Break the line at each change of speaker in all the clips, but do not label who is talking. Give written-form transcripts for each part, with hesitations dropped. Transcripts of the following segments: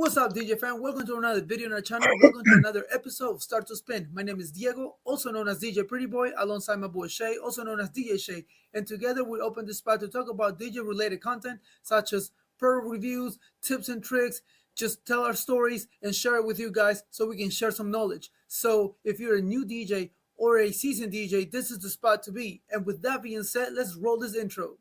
What's up, DJ fan? Welcome to another video on our channel. Welcome to another episode of Start to Spin. My name is Diego, also known as DJ Pretty Boy, alongside my boy Shay, also known as DJ Shay. And together we open this spot to talk about DJ related content such as pro reviews, tips and tricks, just tell our stories and share it with you guys so we can share some knowledge. So if you're a new DJ or a seasoned DJ, this is the spot to be. And with that being said, let's roll this intro.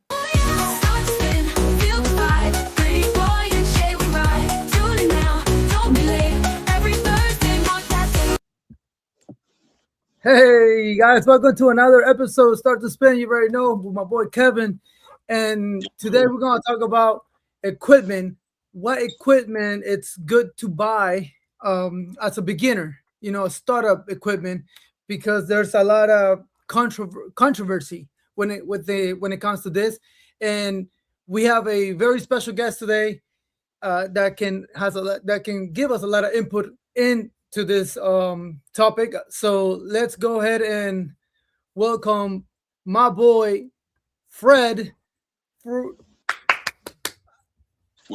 Hey guys, welcome to another episode of Start to Spin. You already know, with my boy Kevin. And today we're going to talk about equipment. What equipment it's good to buy as a beginner, startup equipment, because there's a lot of controversy when it comes to this. And we have a very special guest today that can give us a lot of input into this topic. So let's go ahead and welcome my boy Fred.
What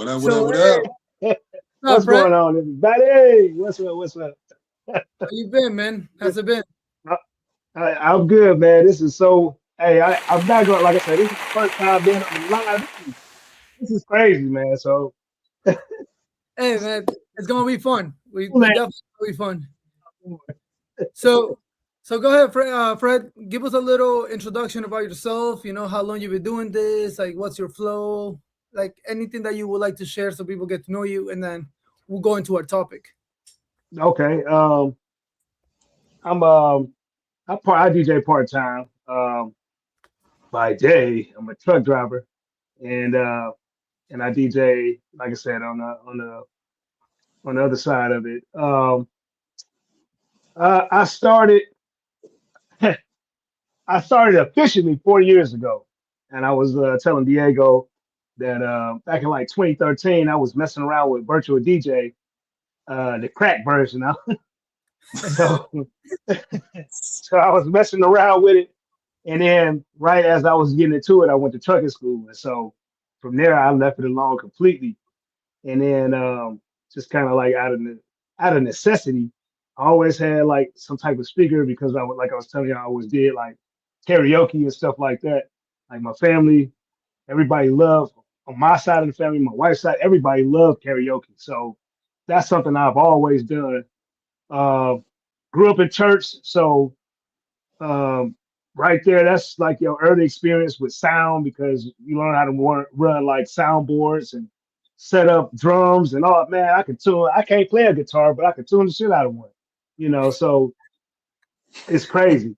up?
What's going on, everybody? What's up?
How you been, man? How's it been?
I'm good, man. This is so. Hey, I'm not going. Like I said, this is the first time being on the live. This is crazy, man. So,
hey, man, it's gonna be fun. We definitely gonna be fun. So go ahead, Fred. Give us a little introduction about yourself. How long you've been doing this? Like, what's your flow? Like, anything that you would like to share so people get to know you, and then we'll go into our topic.
Okay. I DJ part time. By day, I'm a truck driver, and I DJ, like I said, on the other side of it. I started I started officially 4 years ago, and I was telling Diego that back in like 2013, I was messing around with Virtual DJ, the crack version. So, so I was messing around with it, and then right as I was getting into it, I went to trucking school, and so from there I left it alone completely. And then just kind of like out of necessity, I always had like some type of speaker because like I was telling you, I always did like karaoke and stuff like that. Like my family, everybody loved on my side of the family, my wife's side, everybody loved karaoke. So that's something I've always done. Uh, Grew up in church, so right there, that's like your early experience with sound because you learn how to run like soundboards and set up drums and all. Man, I can tune. I can't play a guitar, but I can tune the shit out of one. So it's crazy.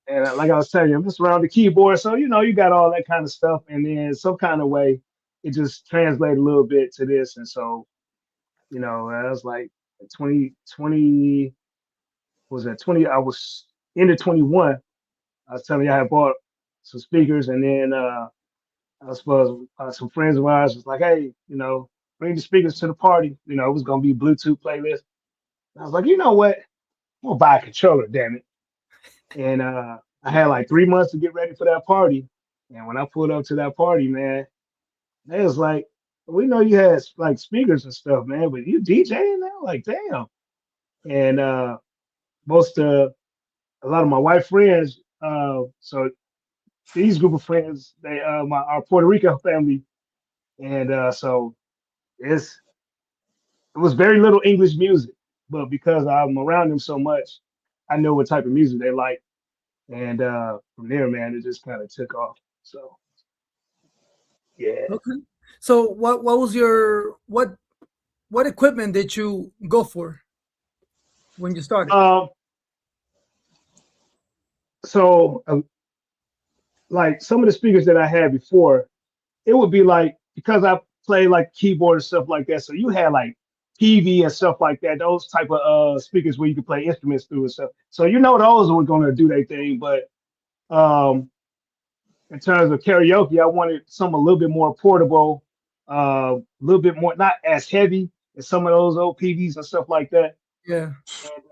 And like I was telling you, I'm just around the keyboard, so you got all that kind of stuff, and then some kind of way it just translated a little bit to this, and so I was like 2020 was that 20? I was into 21. I was telling you I had bought some speakers, and then I suppose some friends of ours was like, hey, bring the speakers to the party. It was gonna be Bluetooth playlist. I was like, you know what? I'm gonna buy a controller, damn it. And I had like 3 months to get ready for that party. And when I pulled up to that party, man, they was like, we know you had like speakers and stuff, man, but you DJing now? Like, damn. And a lot of my white friends, so these group of friends, our Puerto Rico family, and so it was very little English music, but because I'm around them so much, I know what type of music they like, and from there, man, it just kind of took off. So yeah.
Okay. So what was your what equipment did you go for when you started?
Like some of the speakers that I had before, it would be like because I play like keyboard and stuff like that. So you had like PV and stuff like that, those type of speakers where you could play instruments through and stuff. So those were gonna do their thing. But in terms of karaoke, I wanted something a little bit more portable, a little bit more not as heavy as some of those old PVs and stuff like that.
Yeah.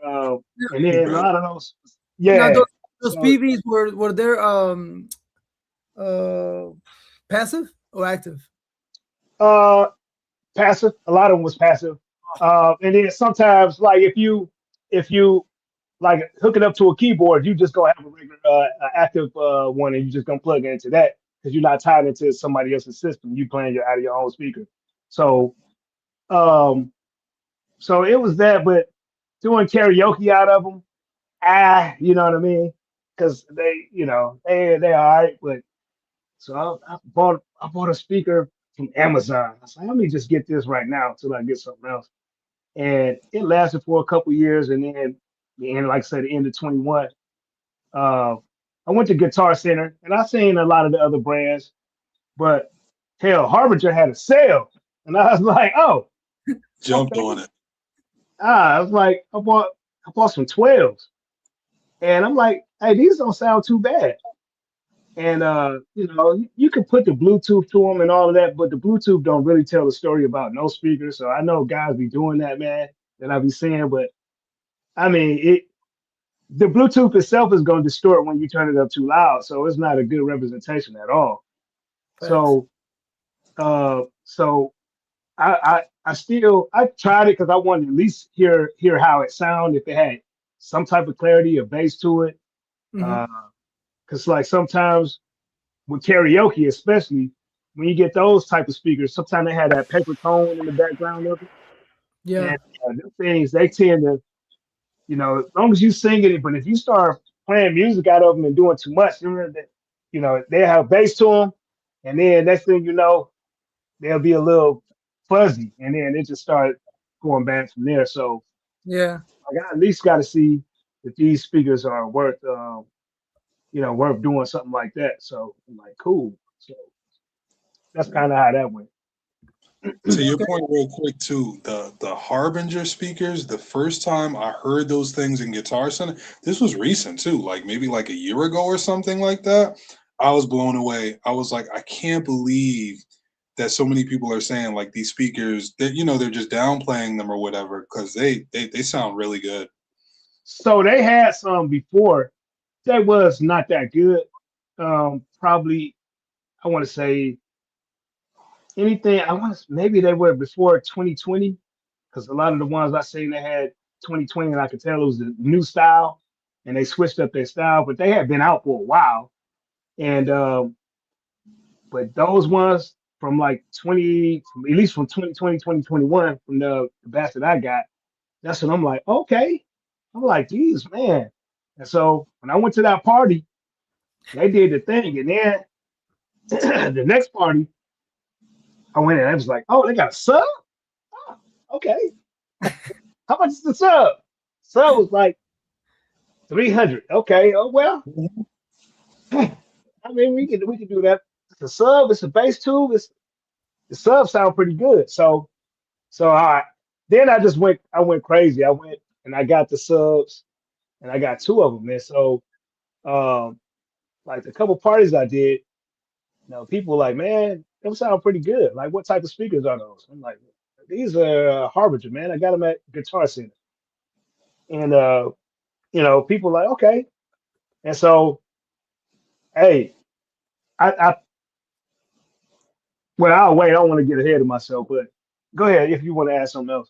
And then a lot of those, yeah.
Now, those PVs were there passive or active?
Passive. A lot of them was passive. And then sometimes, like if you like hook it up to a keyboard, you just gonna have a regular active one, and you just gonna plug it into that because you're not tied into somebody else's system. You playing out of your own speaker. So um, so it was that, but doing karaoke out of them, you know what I mean? Because they, they all right, but so I bought a speaker from Amazon. I was like, let me just get this right now until I get something else. And it lasted for a couple years, and then like I said, the end of 21. Uh, I went to Guitar Center, and I seen a lot of the other brands, but hell, Harbinger had a sale, and I was like, oh,
Jumped
okay.
on it.
I was like, I bought some 12s, and I'm like, hey, these don't sound too bad. And you can put the Bluetooth to them and all of that, but the Bluetooth don't really tell the story about no speakers. So I know guys be doing that, man, that I be seeing, but I mean, the Bluetooth itself is going to distort when you turn it up too loud, so it's not a good representation at all.
Facts.
So I tried it because I wanted to at least hear how it sounded, if it had some type of clarity or bass to it.
Mhm.
Because like sometimes with karaoke, especially when you get those type of speakers, sometimes they have that paper tone in the background of it,
Yeah.
and the things they tend to, as long as you sing it, but if you start playing music out of them and doing too much, they have bass to them, and then next thing you know, they'll be a little fuzzy, and then it just started going bad from there. So
Yeah.
I at least got to see if these speakers are worth doing something like that. So I'm like, cool. So that's kind of how that went.
To your
Okay.
point, real quick too, the Harbinger speakers. The first time I heard those things in Guitar Center, this was recent too, like maybe like a year ago or something like that. I was blown away. I was like, I can't believe that so many people are saying like these speakers that they're just downplaying them or whatever because they sound really good.
So they had some before that was not that good. Probably I want to say anything. I want to maybe they were before 2020 because a lot of the ones I seen they had 2020, and I could tell it was the new style, and they switched up their style, but they had been out for a while. And but those ones from like 20, at least from 2020, 2021, from the batch that I got, that's when I'm like, okay. I'm like, geez, man. And so when I went to that party, they did the thing, and then the next party, I went and I was like, oh, they got a sub? Oh, okay. How much is the sub? Sub was like 300. Okay. Oh well. I mean, we can do that. It's a sub. It's a bass tube. The sub sound pretty good. So then I went crazy. I went and I got the subs, and I got two of them. And so um, like the couple parties I did, people were like, man, them sound pretty good. Like, what type of speakers are those? I'm like, these are Harbinger, man. I got them at Guitar Center. And people like, okay. And so, hey, I well, I'll wait. I don't want to get ahead of myself, but go ahead if you want to add something else.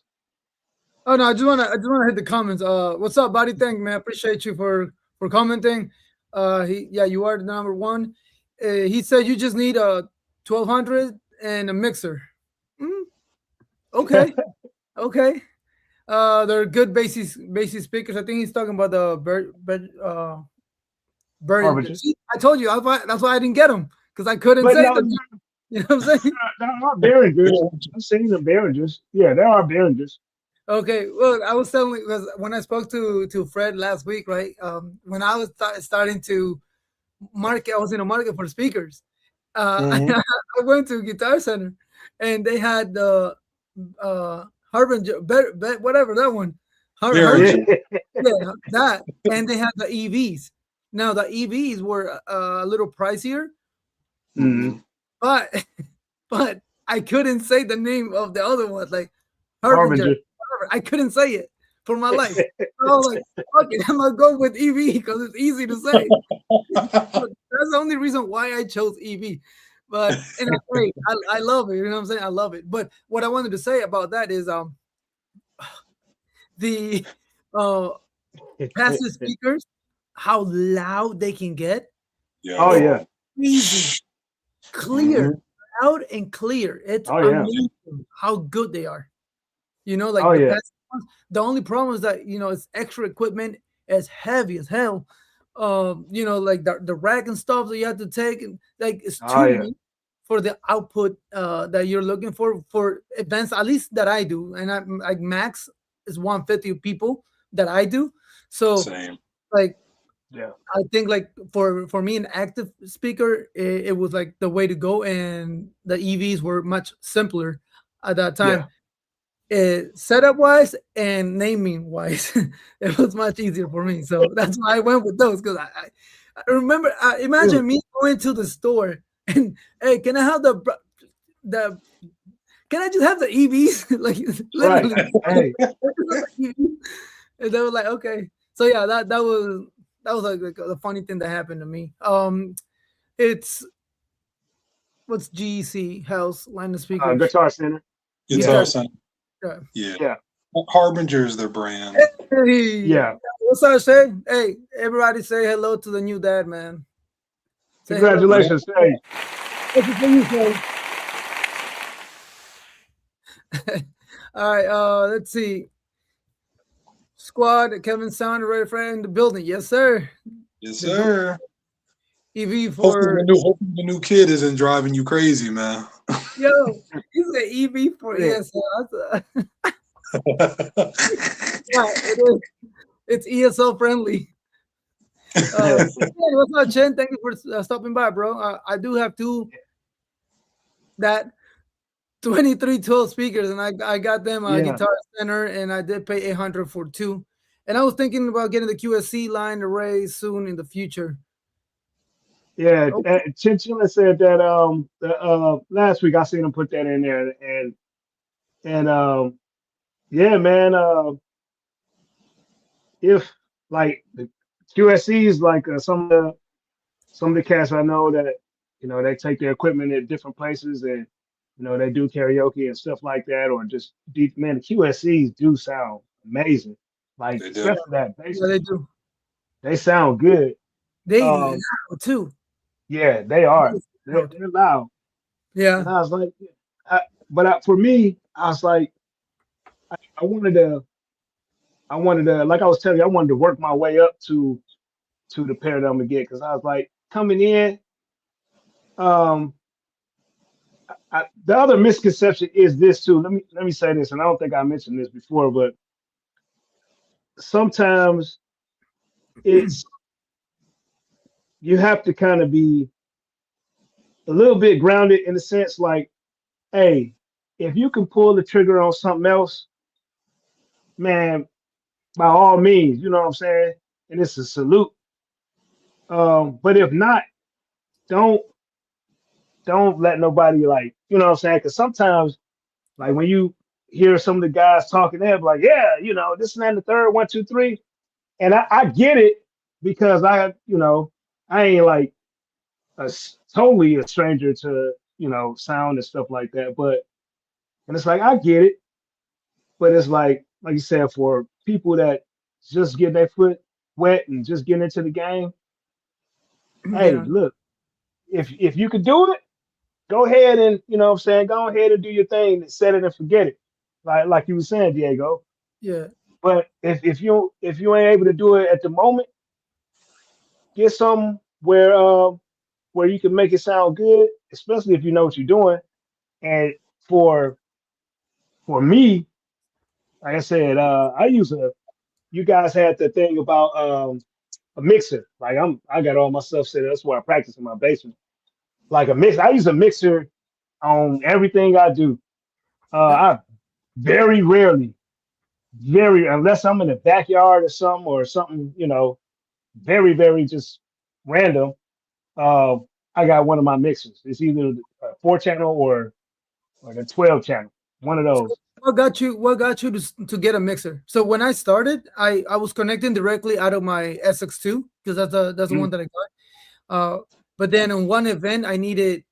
Oh no, I just wanna hit the comments. What's up, buddy? Thank you, man. Appreciate you for commenting. You are the number one. He said you just need a 1200 and a mixer. Mm, okay, okay. They're good bassy speakers. I think he's talking about the bird.
Harbinger.
See, I told you that's why I didn't get them because I couldn't
But
say
no,
them. You know what I'm saying?
there are Behringers. I've seen the Behringers. Yeah, there are Behringers.
Okay, well, I was telling because when I spoke to Fred last week, right? When I was starting to market, I was in a market for speakers.
Mhm.
I went to Guitar Center, and they had the Harbinger, whatever that one,
Behringer.
yeah, that, and they had the EVs. Now the EVs were a little pricier,
Mhm.
but but I couldn't say the name of the other one, like Harbinger.
Harbinger.
I couldn't say it for my life. So I was like, fuck it, I'm gonna go with EV because it's easy to say. That's the only reason why I chose EV. But and it's great. I love it. You know what I'm saying? I love it. But what I wanted to say about that is the passive speakers, how loud they can get.
Yeah.
Oh yeah.
Easy, clear,
Mhm.
loud and clear. It's
Oh yeah.
amazing how good they are. You know, like
Oh
the
yeah.
passive ones. The only problem is that it's extra equipment, it's heavy as hell. Like the rack and stuff that you have to take, and like it's
Oh
too
yeah.
much for the output that you're looking for events, at least that I do. And I like max is 150 people that I do. So
Same.
like
Yeah.
I think like for me an active speaker, it was like the way to go, and the EVs were much simpler at that
Yeah.
time. Setup wise and naming wise, it was much easier for me. So that's why I went with those, because I remember.
Dude.
Imagine me going to the store and, hey, can I have the can I just have the EVs? Like
Right.
literally,
Hey.
and they were like, okay. So yeah, that was like the funny thing that happened to me. It's what's GEC House line of speakers.
Guitar Center. Yeah.
Guitar
Guitar.
Center.
Yeah.
Yeah.
Yeah.
Harbinger is their brand.
Hey,
Yeah.
what's up, Shay? Hey, everybody say hello to the new dad, man. Say hello.
Yeah.
Congratulations. Hey.
This is for you, Shay. All right, let's see. Squad, Kevin Sound, ready for in the building. Yes, sir.
Yes,
The
sir.
EV
Hopefully
for
the new kid isn't driving you crazy, man.
yo. He's an EV for
Yeah.
ESL. Yeah, it is. It's ESL friendly. What's up, Chen? Thank you for stopping by, bro. I do have that 2312 speakers, and I got them
Yeah.
Guitar Center, and I did pay 800 for two. And I was thinking about getting the QSC line array soon in the future.
Yeah.
Oh,
Chinchilla said that last week I seen him put that in there, and yeah, man, if like the QSCs, like some of the cats I know that they take their equipment at different places, and they do karaoke and stuff like that, or just deep, man, the QSCs do sound amazing, like
They do.
especially that bass
yeah, they
line.
do.
They sound good.
They
Um,
loud too.
yeah, they are.
They
They're,
loud.
they're loud.
Yeah.
And I was like, for me, I was like, I wanted to, like I was telling you, I wanted to work my way up to the pair that I'm gonna get, because I was like coming in. Um, the other misconception is this too. Let me say this, and I don't think I mentioned this before, but sometimes it's you have to kind of be a little bit grounded in the sense like, hey, if you can pull the trigger on something else, man, by all means, you know what I'm saying? And it's a salute. But if not, don't don't let nobody, like, you know what I'm saying? Because sometimes, like, when you hear some of the guys talking, they're like, yeah, this and that and the third, one, two, three. And I get it, because I ain't like totally a stranger to, sound and stuff like that. And it's like, I get it, but it's like you said, for people that just getting their foot wet and just getting into the game, hey,
Yeah.
look, if you could do it, go ahead and, what I'm saying, go ahead and do your thing, set it and forget it. Like you were saying, Diego.
Yeah.
But if you ain't able to do it at the moment, get some where you can make it sound good, especially if you know what you're doing. And for me, like I said, I use you guys had the thing about a mixer. Like I got all my stuff set up. That's where I practice in my basement. Like a mix, I use a mixer on everything I do.
Yep.
I very rarely, very, unless I'm in the backyard or something, very, very just random. Uh, I got one of my mixers. It's either a 4 channel or like a 12 channel. One of those.
What got you to get a mixer? So when I started, I was connecting directly out of my SX2, because that's the one
Mm,
that I got. But then in one event, I needed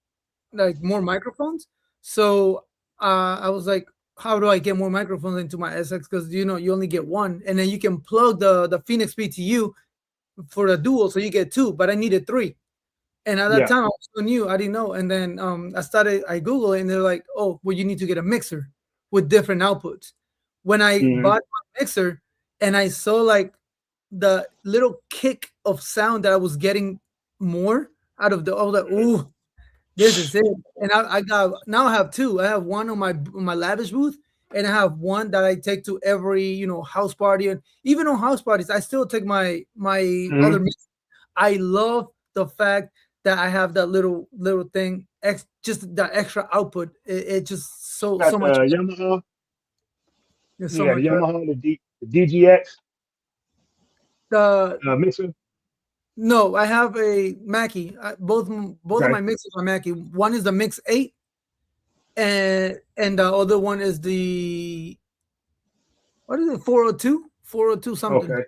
like more microphones. So I was like, how do I get more microphones into my SX? Because you only get one, and then you can plug the Phoenix PTU for the dual, so you get two. But I needed three, and at that time I was so new, I didn't know. And then I Googled it, and they're like, oh, well, you need to get a mixer with different outputs. When I bought my mixer, and I saw like the little kick of sound that I was getting more out of ooh, this is it. And I have two. I have one on my lavish booth, and I have one that I take to every house party. And even on house parties, I still take my other mixer. I love the fact that I have that little thing, just that extra output. It just so much.
Yamaha.
So much
Yamaha, the DGX.
The
mixer.
No, I have a Mackie. Both of my mixers are Mackie. One is the Mix 8, and the other one is the, what is it, 402? 402 something.
Okay.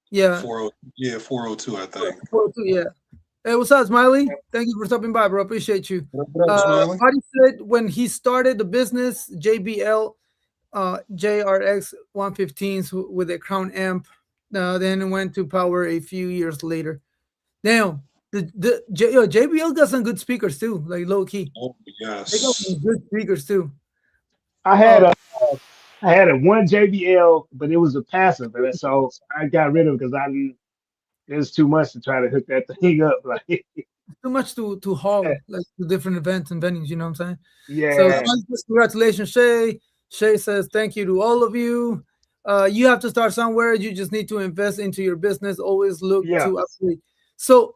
Yeah.
402, I think.
402, yeah. Hey, what's up, Smiley? Thank you for stopping by, bro. Appreciate you.
What up, Smiley?
Marty said when he started the business, JBL JRX 115s with a Crown amp. Then it went to Power a few years later. Damn, JBL got some good speakers too, like low key.
Oh yes,
they got some good speakers too.
I had a one JBL, but it was a passive, and so I got rid of it because it was too much to try to hook that thing up. Like
too much to haul like to different events and venues. You know what I'm saying?
Yeah.
So congratulations, Shay. Shay says thank you to all of you. You have to start somewhere. You just need to invest into your business. Always look to upgrade. So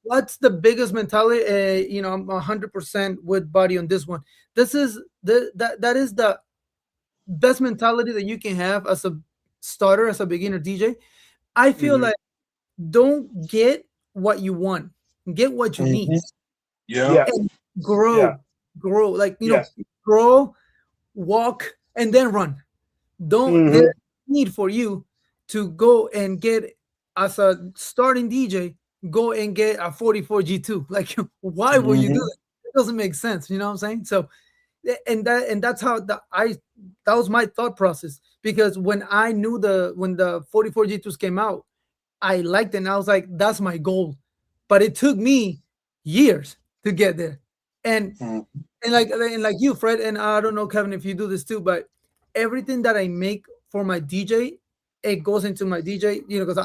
what's the biggest mentality. I'm 100% with Buddy on this one. This is that is the best mentality that you can have as a starter, as a beginner DJ. I feel like don't get what you want, get what you need. And grow. Like grow, walk, and then run. There's need for you to go and get, as a starting DJ, go and get a 44 G2. Like, why would you do it? It doesn't make sense. You know what I'm saying? So, and that's how that was my thought process, because when I knew when the 44 G2s came out, I liked it, and I was like, that's my goal. But it took me years to get there. And like you, Fred, and I don't know, Kevin, if you do this too, but everything that I make for my DJ, it goes into my DJ, because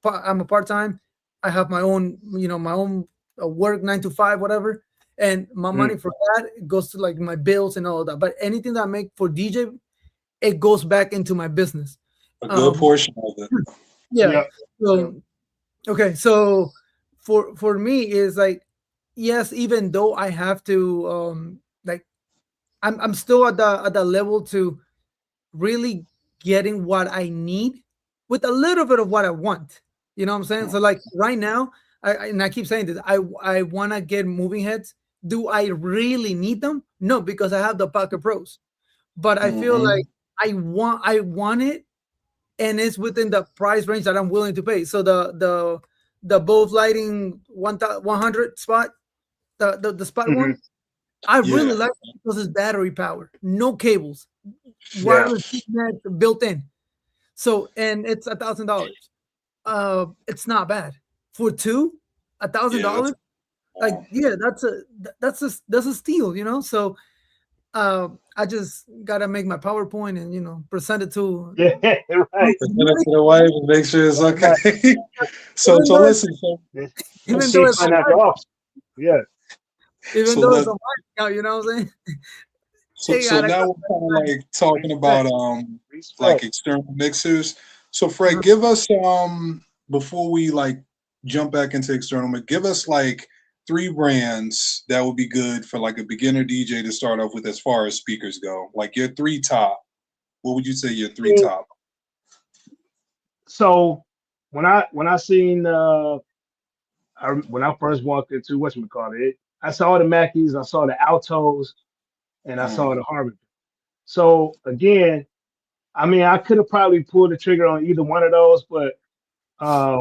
I'm a part-time. I have my own, my own work, 9 to 5, whatever. And my money for that goes to like my bills and all of that. But anything that I make for DJ, it goes back into my business.
A good portion of it.
Yeah. So, okay. So for me is like, yes, even though I have to, I'm still at the level to really getting what I need with a little bit of what I want. You know what I'm saying? So like right now, I keep saying this, I want to get moving heads. Do I really need them? No, because I have the Pocket Pros. But I feel like I want it, and it's within the price range that I'm willing to pay. So the Bose Lighting 100 spot, the spot one, I really like it because it's battery power, no cables, wireless Ethernet built in. So, and it's $1,000. It's not bad for $1,000. Like, that's a steal, So, I just gotta make my PowerPoint and present it to
right.
Present it to the wife and make sure it's okay. so listen.
Even though it's
even
though it's a workout, you know what I'm saying?
So now we're kind of like talking about like external mixers. So Fred, give us before we like jump back into external, give us like 3 brands that would be good for like a beginner DJ to start off with as far as speakers go. Like your 3 top. What would you say your 3 top?
So when I seen when I first walked into whatchamacallit, I saw the Mackies, I saw the Altos, and I saw the Harbinger. So again, I mean, I could have probably pulled the trigger on either one of those, but I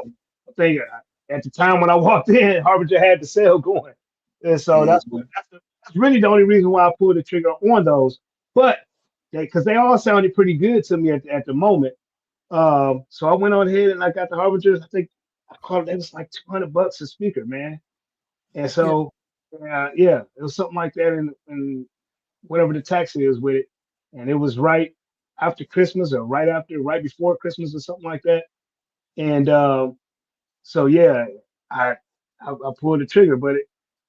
think at the time when I walked in, Harbinger had the sale going, and so that's really the only reason why I pulled the trigger on those. But because they all sounded pretty good to me at the moment. So I went on ahead and I got the Harbingers. I think I called it was like $200 a speaker, man. And so yeah, it was something like that, and whatever the tax is with it, and it was right after Christmas or right before Christmas or something like that. And so yeah, I I pulled the trigger, but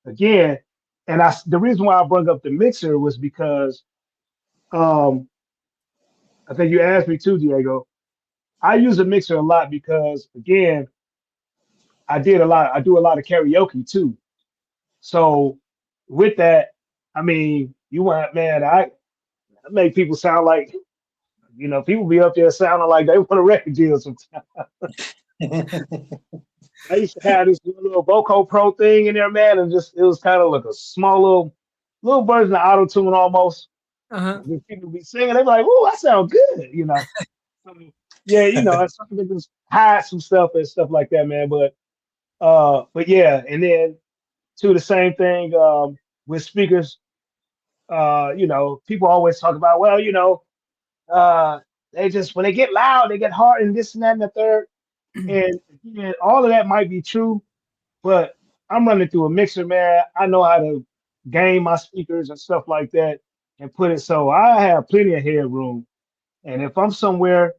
again, and the reason why I brought up the mixer was because um I think you asked me too, Diego. I use a mixer a lot because again, I do a lot of karaoke too. So with that, I mean, you want man, I make people sound like people be up there sounding like they want a record deal sometimes. I used to have this little Vocal Pro thing in there, man, and it was kind of like a small little version of auto tune almost.
Uh-huh.
When people be singing, they be like, "Oh, that sounds good," So, yeah, it's something to just hide some stuff and stuff like that, man. But yeah, and then to the same thing with speakers. People always talk about, well, they just when they get loud, they get hard and this and that and the third. And again, all of that might be true, but I'm running through a mixer, man. I know how to gain my speakers and stuff like that and put it so I have plenty of headroom. And if I'm somewhere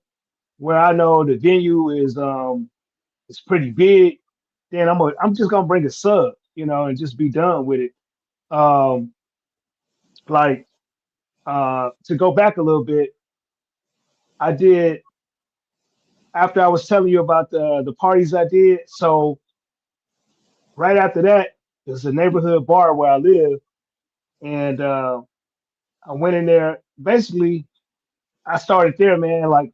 where I know the venue is pretty big, then I'm just gonna bring a sub, and just be done with it. Um, like to go back a little bit, I did after I was telling you about the parties I did. So right after that, there's a neighborhood bar where I live, and I went in there. Basically, I started there, man. Like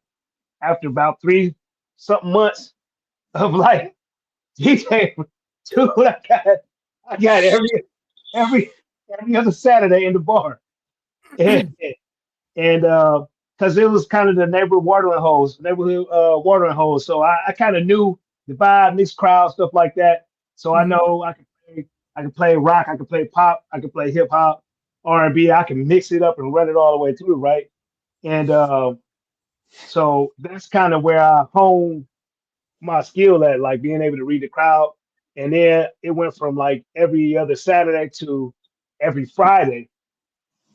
after about 3 something months of like DJ, dude, I got every every other Saturday in the bar, and because it was kind of the neighborhood watering holes. So I kind of knew the vibe, mixed crowd, stuff like that. So I know I can play rock, I can play pop, I can play hip hop, R&B. I can mix it up and run it all the way through, right? And so that's kind of where I hone my skill at, like being able to read the crowd. And then it went from like every other Saturday to every Friday.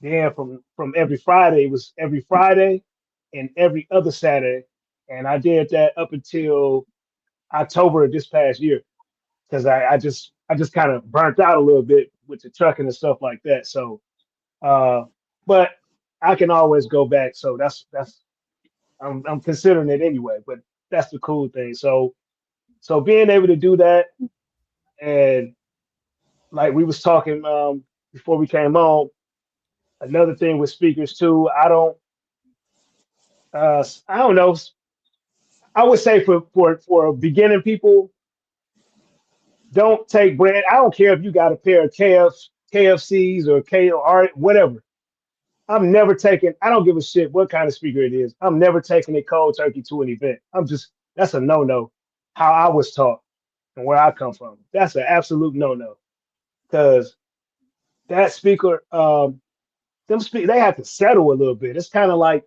Then from every Friday, it was every Friday and every other Saturday. And I did that up until October of this past year because I just kind of burnt out a little bit with the trucking and stuff like that. So but I can always go back. So that's I'm considering it anyway, but that's the cool thing. So being able to do that, and like we was talking before we came on, another thing with speakers too, I don't know. I would say for beginning people, don't take brand. I don't care if you got a pair of KFCs or KR whatever. I'm never taking. I don't give a shit what kind of speaker it is. I'm never taking it cold turkey to an event. That's a no. How I was taught and where I come from. That's an absolute no. Because that speaker, they have to settle a little bit. It's kind of like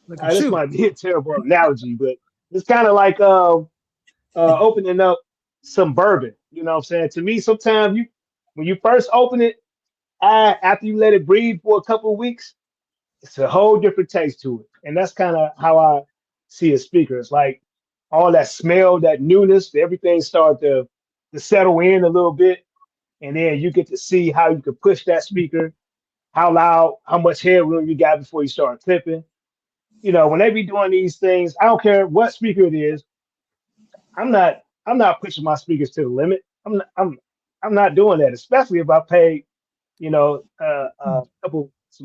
this might be a terrible analogy, but it's kind of like opening up some bourbon. You know what I'm saying? To me, sometimes when you first open it, after you let it breathe for a couple of weeks, it's a whole different taste to it. And that's kind of how I see a speaker. It's like all that smell, that newness, everything start to settle in a little bit. And then you get to see how you can push that speaker, how loud, how much headroom you got before you start clipping. When they be doing these things, I don't care what speaker it is. I'm not pushing my speakers to the limit. I'm not doing that, especially if I pay, some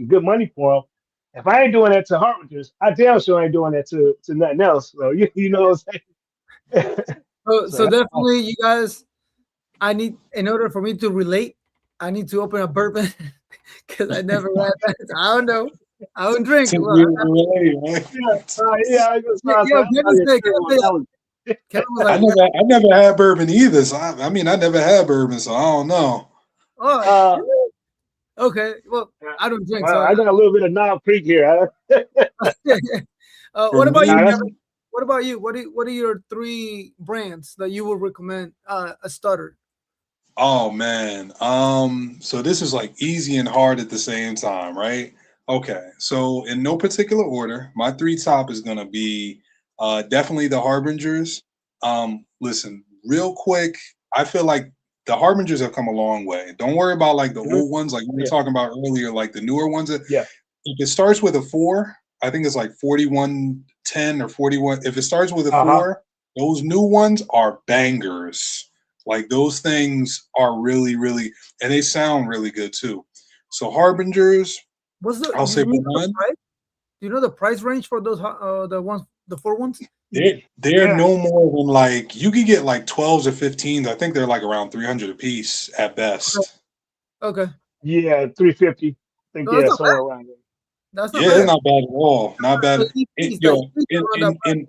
good money for them. If I ain't doing that to Harbingers, I damn sure ain't doing that to nothing else. So you know what I'm saying?
So definitely, you guys. In order for me to relate, I need to open a bourbon because I never had that. I don't know. I don't drink.
I never had bourbon either. So I never had bourbon, so I don't know.
Okay. Well, I don't drink, so
I got a little bit of Knob Creek here.
For
what about you,
me,
Nah, that's
Kevin? What about you? What are your 3 brands that you would recommend a starter?
oh man. So this is like easy and hard at the same time, right? Okay. So in no particular order, my 3 top is gonna be definitely the Harbingers. Listen, real quick, I feel like the Harbingers have come a long way. Don't worry about like the
Mhm.
old ones, like we were
Yeah,
talking about earlier, like the newer ones. If
yeah.
it starts with a 4, I think it's like 4110 or 41. If it starts with a
Uh-huh.
4, those new ones are bangers. Like those things are really, really, and they sound really good too. So Harbingers,
What's the
I'll
do
say
you
for
know the
one,
price? Do you know the price range for those the ones the 4 ones?
they're
Yeah.
no more than like you could get like 12s or 15s. I think they're like around 300 a piece at
Okay.
best.
Okay.
Yeah, 350. I think
No, that's
yeah,
not bad.
somewhere around there.
That's not
Yeah, it's
bad.
not bad at all. Not
The
bad.
EPs, the
Yo,
EPs are around that price.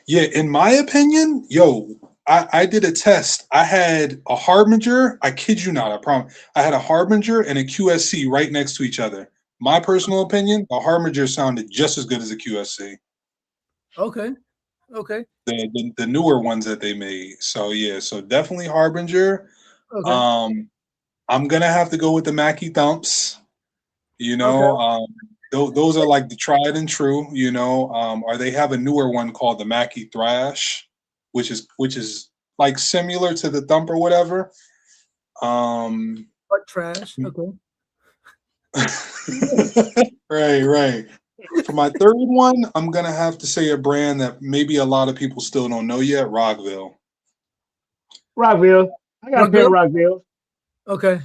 yeah, in my opinion, yo, I did a test. I had a Harbinger. I kid you not. I promise. I had a Harbinger and a QSC right next to each other. My personal opinion, the Harbinger sounded just as good as a QSC.
Okay. Okay.
The newer ones that they made. So yeah, so definitely Harbinger.
Okay.
Um, I'm gonna have to go with the Mackie Thumps. You
Okay.
know, those are like the tried and true. You know, or they have a newer one called the Mackie Thrash, which is like similar to the Thump or whatever. Um,
What trash? Okay.
right, right. For my third one, I'm gonna have to say a brand that maybe a lot of people still don't know yet, Rockville.
Rockville. I got a pair of
Rockville?
Rockville.
Okay.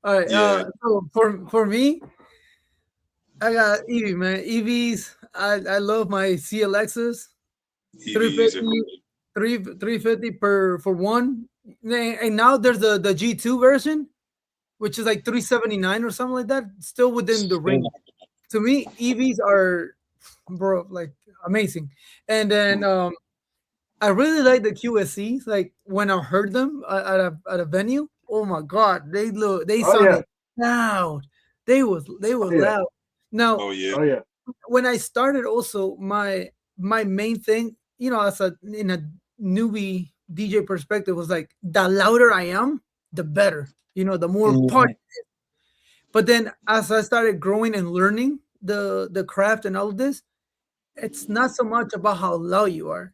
All right.
Yeah,
So for me, I got Eevee, man. Eevees. I love my CLXs.
EVs are
350,
great.
350 per for one. And now there's the G2 version, which is like 379 or something like that. Still within the
Still
range. To me, EVs are bro like amazing. And then
not-
I really like the QSCs. Like when I heard them at a venue, oh my god, they
Oh yeah.
sounded loud. They was
Oh yeah.
loud. Now
Oh yeah.
Oh yeah.
when I started, also my main thing, as a in a newbie DJ perspective, was like the louder I am, the better. The more part.
Mhm.
But then as I started growing and learning the craft and all of this, it's not so much about how loud you are.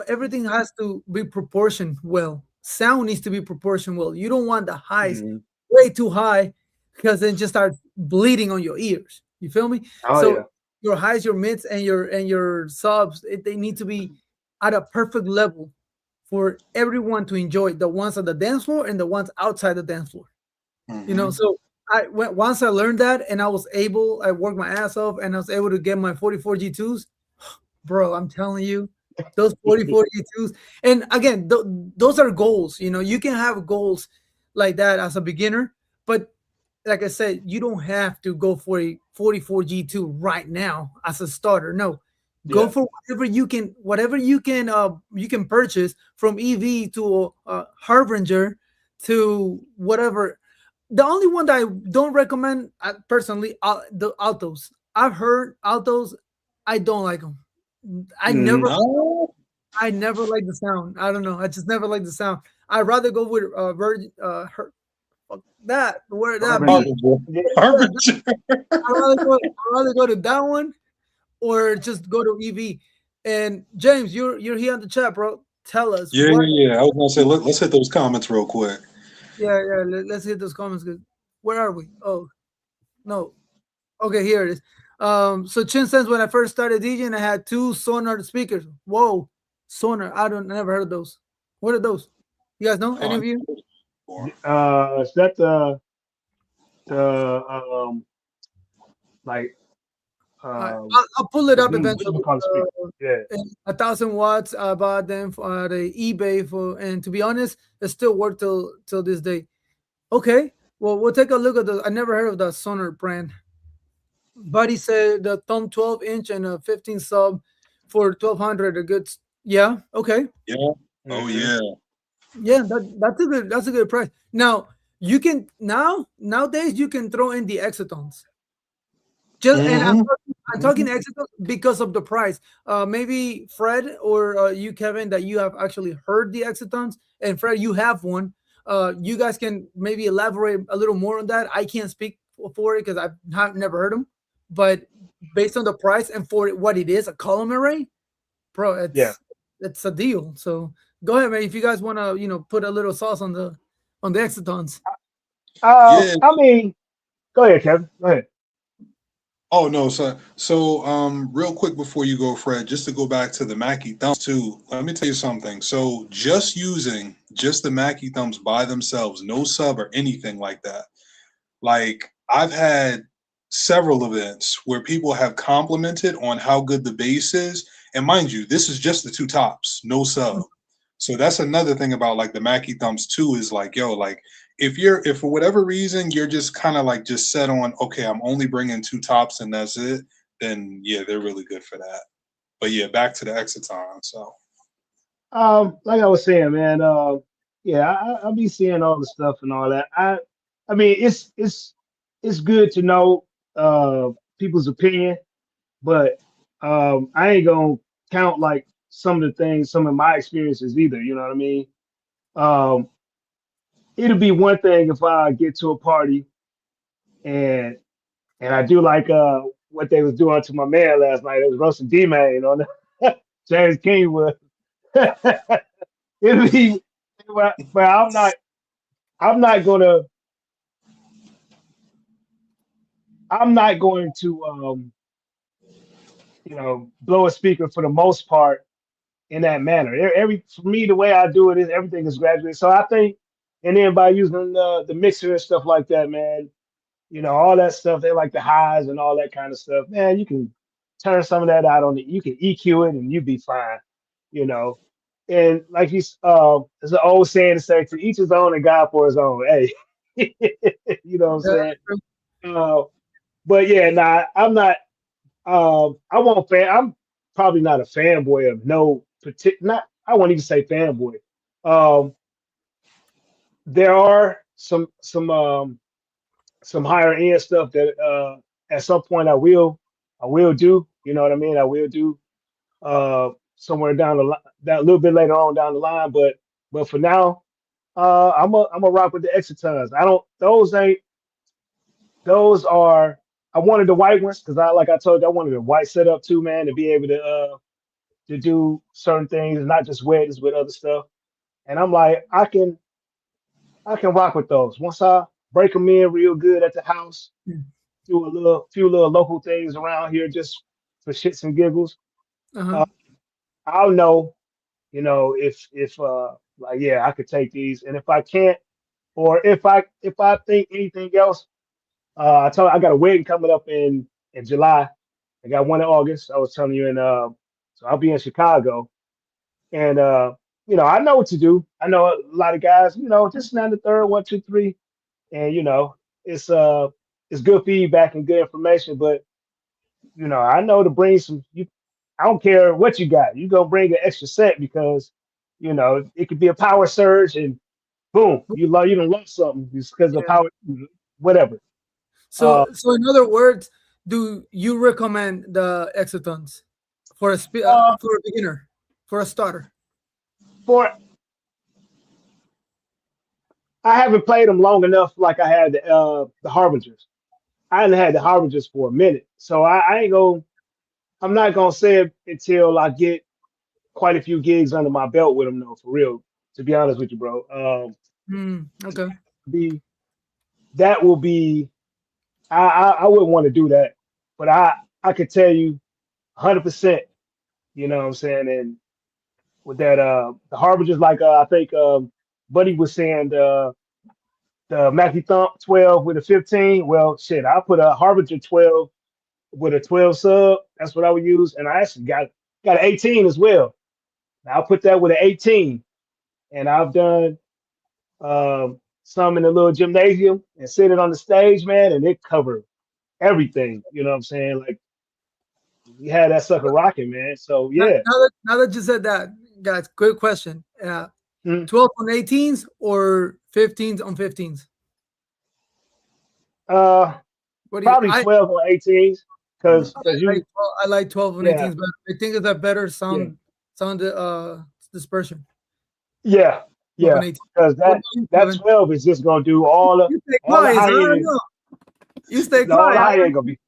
Everything has to be proportioned well. Sound needs to be proportioned well. You don't want the highs
Mhm.
way too high because then just start bleeding on your ears. You feel me?
Oh
So
yeah.
your highs, your mids, and your subs, they need to be at a perfect level for everyone to enjoy. The ones on the dance floor and the ones outside the dance floor.
Mhm.
So once I learned that, and I worked my ass off, and I was able to get my 44 G2s, bro. I'm telling you, those 44 G2s, and again, those are goals. You can have goals like that as a beginner, but like I said, you don't have to go for a 44 G2 right now as a starter. No, go
Yeah.
for whatever you can purchase, from EV to Harbinger to whatever. The only one that I don't recommend, personally, the Altos. I've heard Altos. I don't like them. I never,
Mhm.
No.
I never like the sound. I don't know. I just never like the sound. I'd rather go with Virgin. Fuck that. Where that
Harbinger.
be?
Harbinger.
Yeah.
Harbinger.
I'd rather go to that one, or just go to EV. And James, you're here on the chat, bro. Tell us
Yeah,
what.
yeah, yeah. I was gonna say let's hit those comments real quick.
Yeah, yeah. Let's hit those comments. Where are we? Oh no. Okay, here it is. So Chin says, when I first started DJing, I had 2 Sonar speakers. Whoa, Sonar. I never heard of those. What are those? You guys know? Any
Oh,
of you?
Is that the like
I'll pull it up
what you
eventually.
call the speaker? Yeah.
1,000 watts. I bought them for the eBay and to be honest, it still work till this day. Okay, well we'll take a look at the. I never heard of the Sonar brand. Buddy said the thumb 12-inch and a 15 sub for 1,200. A good. Yeah. Okay.
Yeah. Oh
Mhm.
yeah.
Yeah. That's a good price. Now you can nowadays you can throw in the Exotones. Just and
Mhm.
I'm talking Exotones because of the price. Maybe Fred or you, Kevin, that you have actually heard the Exotones, and Fred, you have one. You guys can maybe elaborate a little more on that. I can't speak for it because I've never heard them, but based on the price and for what it is, a column array, bro,
Yeah.
it's a deal. So go ahead, man. If you guys want to, put a little sauce on the Exotones.
Yeah.
I mean, go ahead, Kevin. Go ahead.
Oh no, so real quick before you go, Fred, just to go back to the Mackie thumbs too. Let me tell you something. So just using just the Mackie thumbs by themselves, no sub or anything like that. Like I've had several events where people have complimented on how good the bass is, and mind you, this is just the two tops, no sub. So that's another thing about like the Mackie thumbs too is like, yo, like if for whatever reason you're just kind of like just set on, okay, I'm only bringing two tops and that's it, then yeah, they're really good for that. But yeah, back to the Exiton. So
Like I was saying, man. Yeah, I be seeing all the stuff and all that. I mean, it's good to know people's opinion, but I ain't gonna count like some of the things, some of my experiences either. You know what I mean? Um, it'll be one thing if I get to a party and I do like what they was doing to my man last night. It was roasting D Man on James King was. It'll be, but I'm not gonna I'm not going to blow a speaker for the most part in that manner. Every for me, the way I do it is everything is graduated. So I think, and then by using the mixer and stuff like that, man, all that stuff. They like the highs and all that kind of stuff. Man, you can turn some of that out on it. You can EQ it and you be fine. You know. And like he's there's an old saying to say, to each his own and God for his own. Hey, you know what I'm saying? Uh, but yeah, nah, I'm not. I won't fan. I'm probably not a fanboy of no particular. Not. I won't even say fanboy. Um, there are some higher end stuff that at some point I will do. You know what I mean? I will do somewhere down the line, that a little bit later on down the line. But for now, I'm a rock with the Exitons. I don't. Those ain't. Those are. I wanted the white ones because like I told you, I wanted a white setup too, man, to be able to do certain things, not just wedges with other stuff. And I'm like, I can rock with those. Once I break them in real good at the house, do a few little local things around here just for shits and giggles.
Uh-huh.
Uh, I'll know, if like yeah, I could take these, and if I can't, or if I think anything else, I got a wedding coming up in July. I got one in August. I was telling you, so I'll be in Chicago, and I know what to do. I know a lot of guys, just nine the third, one, two, three, and it's uh it's good feedback and good information, but I know to bring some. I don't care what you got. You gonna bring an extra set because it could be a power surge and boom, you don't love something just because of
Yeah.
power, whatever. Uh,
So in other words, do you recommend the Exotons
uh,
for a beginner, for a starter?
for I haven't played them long enough like I had the Harbingers. I hadn't had the Harbingers for a minute, so I ain't gonna. I'm not gonna say it until I get quite a few gigs under my belt with them, though. For real, to be honest with you, bro.
Okay.
Be that will be. I wouldn't want to do that, but I could tell you 100%. You know what I'm saying? And with that, the Harbingers, like I think Buddy was saying, the Mackie Thump 12 with a 15. Well, shit, I put a Harbinger 12 with a 12 sub. That's what I would use, and I actually got an 18 as well. Now, I'll put that with an 18, and I've done some in the little gymnasium and sit it on the stage, man, and it covered everything. You know what I'm saying? Like we had that sucker rocking, man. So yeah.
Now that you said that, guys, quick question:
Mm.
12 on 18s or 15s on 15s? What do you?
Probably 12 or 18s, because you,
I like 12 and
yeah,
18s better. I think it's a better
yeah,
sound dispersion.
yeah,
12 and
yeah,
18.
because
What
that
about you,
that
Kevin?
12 is just gonna do
You stay
all the
quiet.
high
So I don't
end,
know. You stay
all the
quiet.
high end gonna be.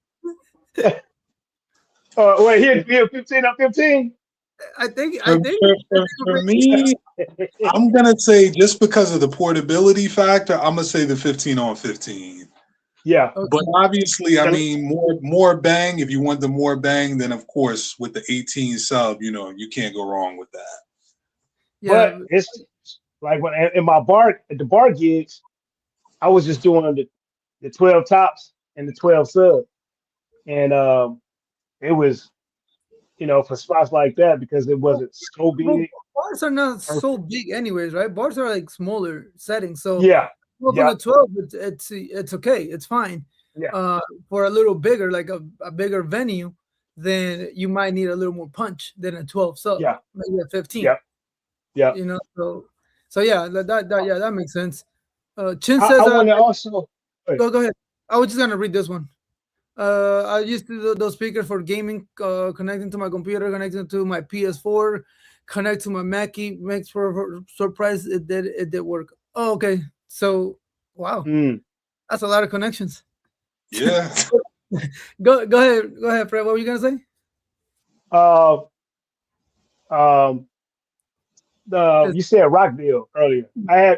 Wait, here 15 on 15.
I think.
For,
I think.
for me, I'm gonna say just because of the portability factor, I'm gonna say the 15 on 15.
Yeah,
Okay.
But obviously, I
and-
mean, more bang. If you want the more bang, then of course with the 18 sub, you can't go wrong with that.
Yeah.
but it's like when in my bar at the bar gigs, I was just doing the 12 tops and the 12 sub, and it was for spots like that because it wasn't so
Well,
big.
bars are not so
Perfect.
big, anyways, right? Bars are like smaller settings. So
Yeah,
12 on
yeah,
a 12, it's okay. It's fine.
yeah,
For a little bigger, like a bigger venue, then you might need a little more punch than a 12 sub,
yeah,
maybe a 15.
yeah, yeah.
So yeah, yeah, that makes sense. Chin
I
says,
want to also.
go ahead. I was just gonna read this one. I used to do those speakers for gaming, connecting to my computer, connecting to my PS4, connect to my Mackie. Makes for surprise it did work. Oh, okay. So wow,
Mm,
that's a lot of connections.
Yeah.
Go ahead, Fred. What were you gonna say?
uh, um,
Yes.
you said Rockville earlier. I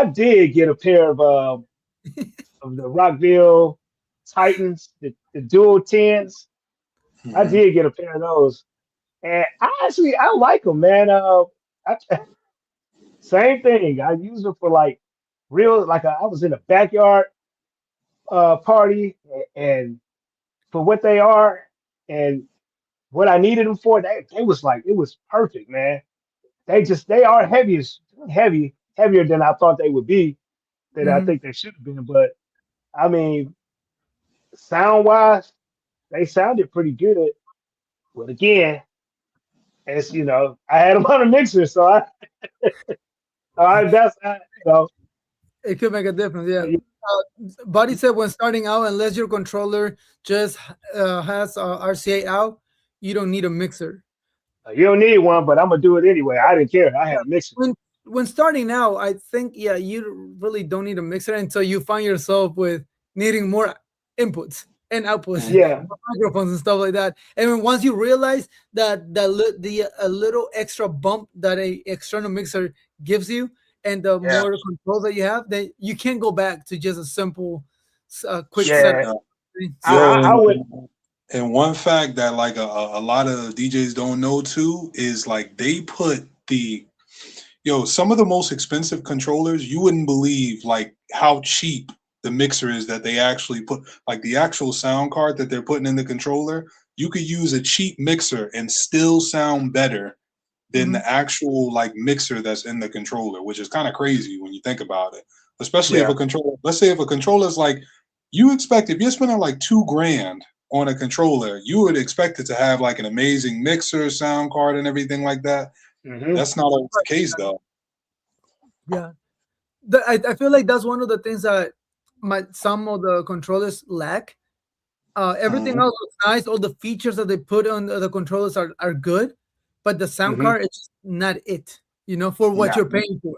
did get a pair of the Rockville Titans, the dual tens. I
Mhm.
did get a pair of those, and I like them, man. I, same thing. I use them for like real, like I was in a backyard party, and for what they are and what I needed them for, they was like it was perfect, man. They are heavier than I thought they would be, that I
Mhm.
think they should have been. But I mean, sound wise, they sounded pretty good. But again, it's I had them on a mixer, so I that's
It could make a difference. Yeah.
you
Buddy said when starting out, unless your controller just has RCA out, you don't need a mixer.
you don't need one, but I'm gonna do it anyway. I didn't care. I
Yeah.
had a mixer.
When starting out, I think you really don't need a mixer until you find yourself with needing more inputs and outputs,
Mhm.
Yeah,
microphones and stuff like that. And then once you realize that the a little extra bump that a external mixer gives you, and the
yeah,
more controls that you have, then you can't go back to just a simple, quick setup.
yeah.
Yeah.
I,
Yo,
I, I would.
and one fact that like a lot of DJs don't know too is like they put some of the most expensive controllers, you wouldn't believe like how cheap the mixer is that they actually put, like the actual sound card that they're putting in the controller. You could use a cheap mixer and still sound better than
Mhm.
the actual like mixer that's in the controller, which is kind of crazy when you think about it. Especially if
Yeah,
a controller, let's say if a controller is like, you expect if you're spending like $2,000 on a controller, you would expect it to have like an amazing mixer, sound card, and everything like that.
hmm
That's not always the case though.
Yeah, I feel like that's one of the things that some of the controllers lack. Everything
Mhm.
else is nice. All the features that they put on the controllers are good, but the sound
hmm
card is just not it. For what
yeah,
you're paying for.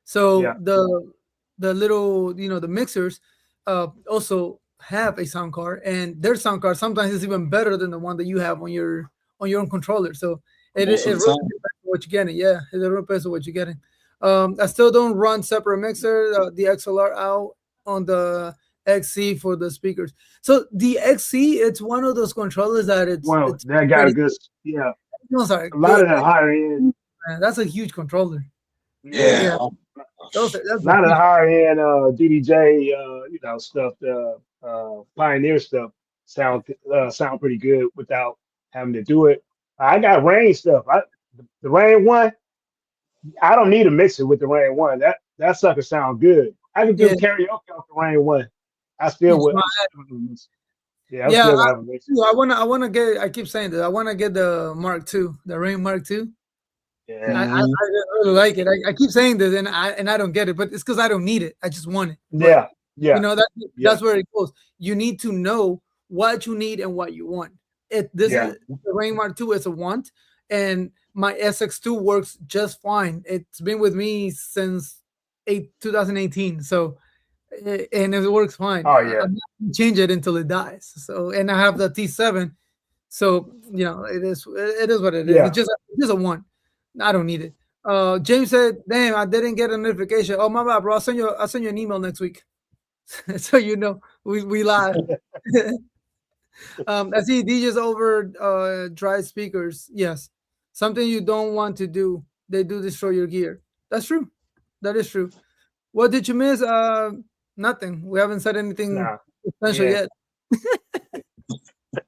So
yeah,
the little the mixers also have a sound card, and their sound card sometimes is even better than the one that you have on your own controller. So
Most
it
of the
really
time.
depends on what you're getting. Yeah, it really depends on what you're getting. I still don't run separate mixer. The XLR out on the XC for the speakers. So the XC, it's one of those controllers that
well,
it's
that got a
pretty.
good, yeah.
Those are
A lot
good.
of the higher end,
Man. That's a huge controller.
yeah,
Yeah,
Yeah.
that's
a
a
lot of the
huge.
higher end DDJ, stuff, the Pioneer stuff sound pretty good without having to do it. I got Rain stuff. The Rain one, I don't need a mixer with the Rain one. That sucker sound good. I can do
Yeah,
karaoke off the Rain one. I
you
still
just
would.
want.
I'm still gonna have a mixer. Yeah, I'm
Yeah,
still gonna have a mixer.
I wanna get. I keep saying that I wanna get the Mark II, the Rain Mark II.
Yeah,
I
Mhm.
really like it. I keep saying this, and I don't get it, but it's because I don't need it. I just want it. But
yeah, Yeah.
That's where it goes. You need to know what you need and what you want. This
Yeah.
is the Rain Mark 2 is a want, and my SX2 works just fine. It's been with me since 2018, so and it works fine.
Oh yeah.
I'm not gonna change it until it dies. So, and I have the T7, so it is what it is.
Yeah.
It's just a want. I don't need it. James said, "Damn, I didn't get a notification. Oh my bad, bro. I'll send you an email next week, so we live." I see DJs over dry speakers. Yes, something you don't want to do. They do destroy your gear. That's true. That is true. What did you miss? Nothing. We haven't said anything
Nah.
essential
Yeah.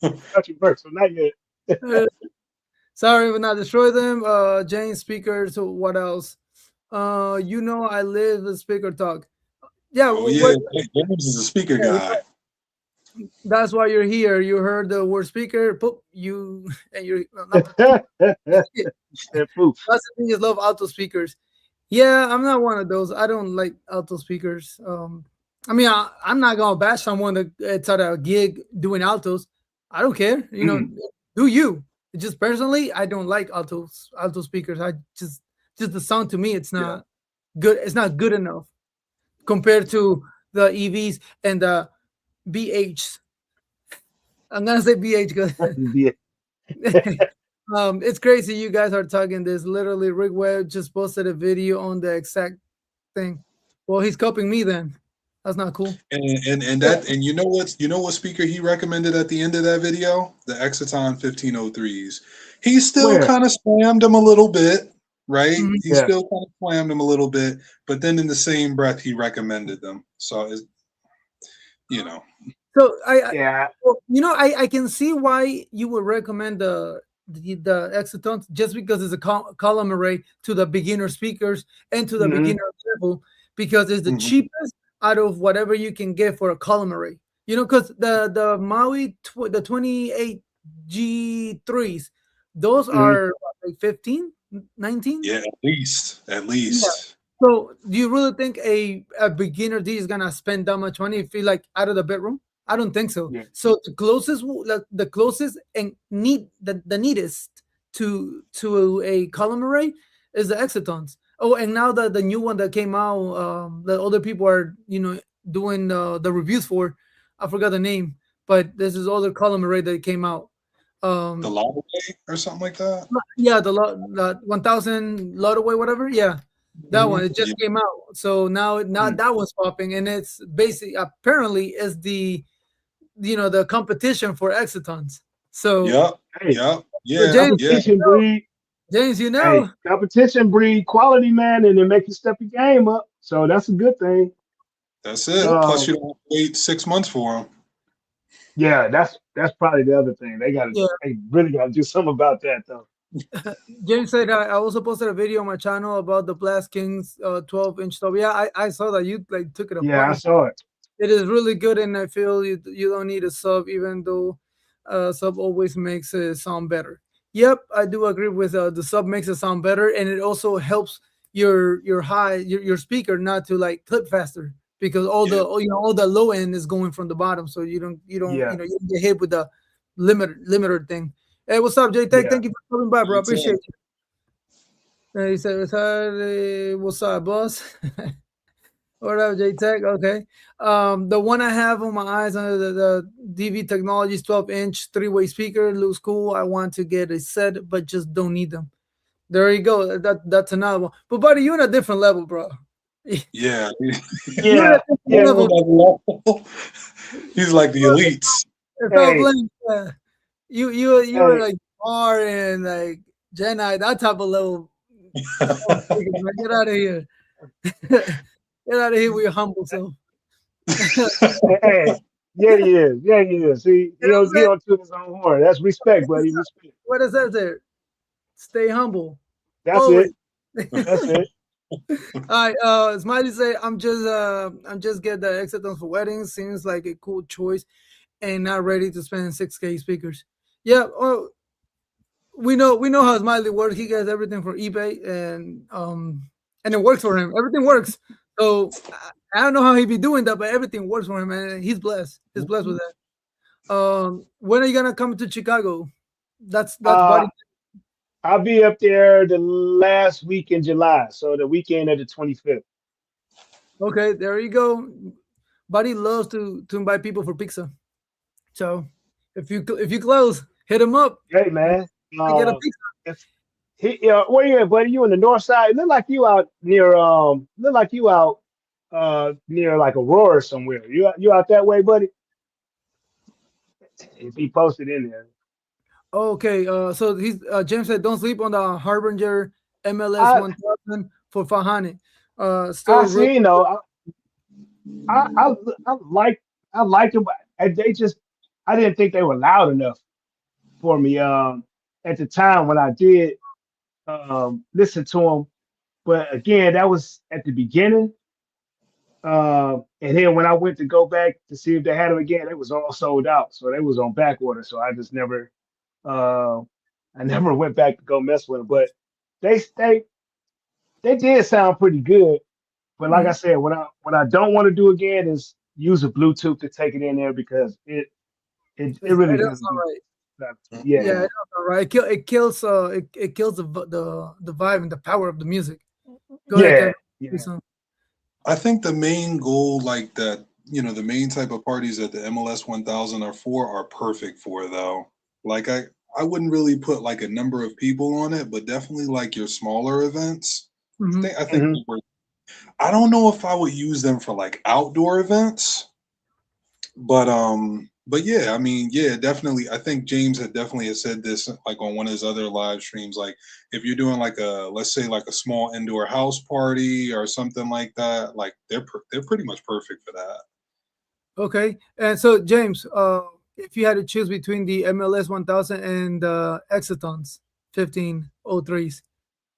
yet.
Controversial, not yet.
Sorry, we not destroy them. James speakers. So what else? I live the speaker talk. Yeah.
Oh yeah, James is a speaker guy.
That's why you're here. You heard the word speaker. Poop, you and you're.
Proof.
That's the thing is love auto speakers. Yeah, I'm not one of those. I don't like alto speakers. I mean, I'm not gonna bash someone that's at a gig doing altos. I don't care. Do you? Just personally, I don't like alto speakers. I just the sound to me, it's not good. It's not good enough compared to the EVs and the BHs. I'm gonna say BH because it's crazy you guys are talking this. Literally, Rick Webb just posted a video on the exact thing. Well, he's copying me then. That's not cool.
And you know what speaker he recommended at the end of that video? The Exciton 1503s. He still kind of slammed them a little bit, right?
Mhm.
He still kind of slammed them a little bit, but then in the same breath he recommended them. So
So I can see why you would recommend the Exciton just because it's a column array to the beginner speakers and to the beginner level, because it's the cheapest out of whatever you can get for a column array. Because the Maui the 28 G3s, those are like 15, 19.
Yeah, at least. Yeah.
So do you really think a beginner D is gonna spend that much money if he like out of the bedroom? I don't think so.
Yeah.
So the closest and the neatest to a column array is the Excitons. Oh, and now the new one that came out, that other people are doing the reviews for. I forgot the name, but this is other column array that came out.
The Lotaway or something like that.
Yeah, the 1000 Lotaway, whatever. Yeah. That one, it just came out. So now that one's popping, and it's basically apparently is the the competition for Excitons. So
competition breed.
James,
competition breed quality, man, and it make you step your game up. So that's a good thing.
That's it. Plus you don't wait 6 months for them.
Yeah, that's probably the other thing. They really gotta do something about that though.
James said I also posted a video on my channel about the Blast Kings 12-inch stub. Yeah, I saw that you like took it apart.
Yeah, I saw it.
It is really good, and I feel you don't need a sub, even though sub always makes it sound better. Yep, I do agree with the sub makes it sound better, and it also helps your speaker not to like clip faster, because all the low end is going from the bottom, so you don't get hit with the limiter thing. Hey, what's up, J Tech? Thank you for coming by, bro. Appreciate you. He said, "What's up, boss?" What up, J Tech? Okay. The one I have on my eyes under the DV Technologies 12-inch 3-way speaker looks cool. I want to get a set, but just don't need them. There you go. That's another one. But buddy, you're on a different level, bro.
Yeah.
Level.
He's like the elites.
You're like R and like Jedi, that type of level. Get out of here. Get out of here with your humble self.
Hey, yeah, he is. See, he don't toot his own horn. That's respect, buddy. Respect.
What is that there? Stay humble.
That's
Always.
That's it.
All right. Smiley say, I'm just get the Excitons for weddings. Seems like a cool choice, and not ready to spend 6K speakers. Yeah. Oh, we know how Smiley works. He gets everything for eBay, and it works for him. Everything works. So I don't know how he be doing that, but everything works for him, man. He's blessed. He's blessed with that. When are you gonna come to Chicago? That's
Uh,
Buddy.
I'll be up there the last week in July, so the weekend of the 25th.
Okay, there you go. Buddy loves to invite people for pizza. So if you close, hit him up.
Hey man,
I get a pizza.
if where you at, buddy? You in the north side? It look like you out near look like you out near like Aurora somewhere. You out that way, buddy? If he posted in there.
Okay, so he's James said, "Don't sleep on the Harbinger MLS
I
1000 for 500."
I
Still real.
see, I like I liked them. They just I didn't think they were loud enough for me at the time when I did listen to them. But again, that was at the beginning. And then when I went to go back to see if they had them again, it was all sold out. So they was on back order. So I just never uh I never went back to go mess with them. But they they they did sound pretty good. But like I
Mhm.
said, what I don't want to do again is use a Bluetooth to take it in there because it really
It is
doesn't
all
do
right.
that.
Yeah,
Yeah,
it is all right. It kills the vibe and the power of the music. Go ahead,
yeah,
Kevin.
yeah.
I think the main goal, like that, the main type of parties that the MLS 1000 are for, are perfect for though. Like I wouldn't really put like a number of people on it, but definitely like your smaller events.
Hmm.
I think
Hmm.
would work. I don't know if I would use them for like outdoor events, but yeah, I mean, yeah, definitely. I think James had definitely had said this like on one of his other live streams. Like if you're doing like a, let's say like a small indoor house party or something like that, like they're pretty much perfect for that.
Okay, and so James, if you had to choose between the MLS 1000 and the Exitons 1503s,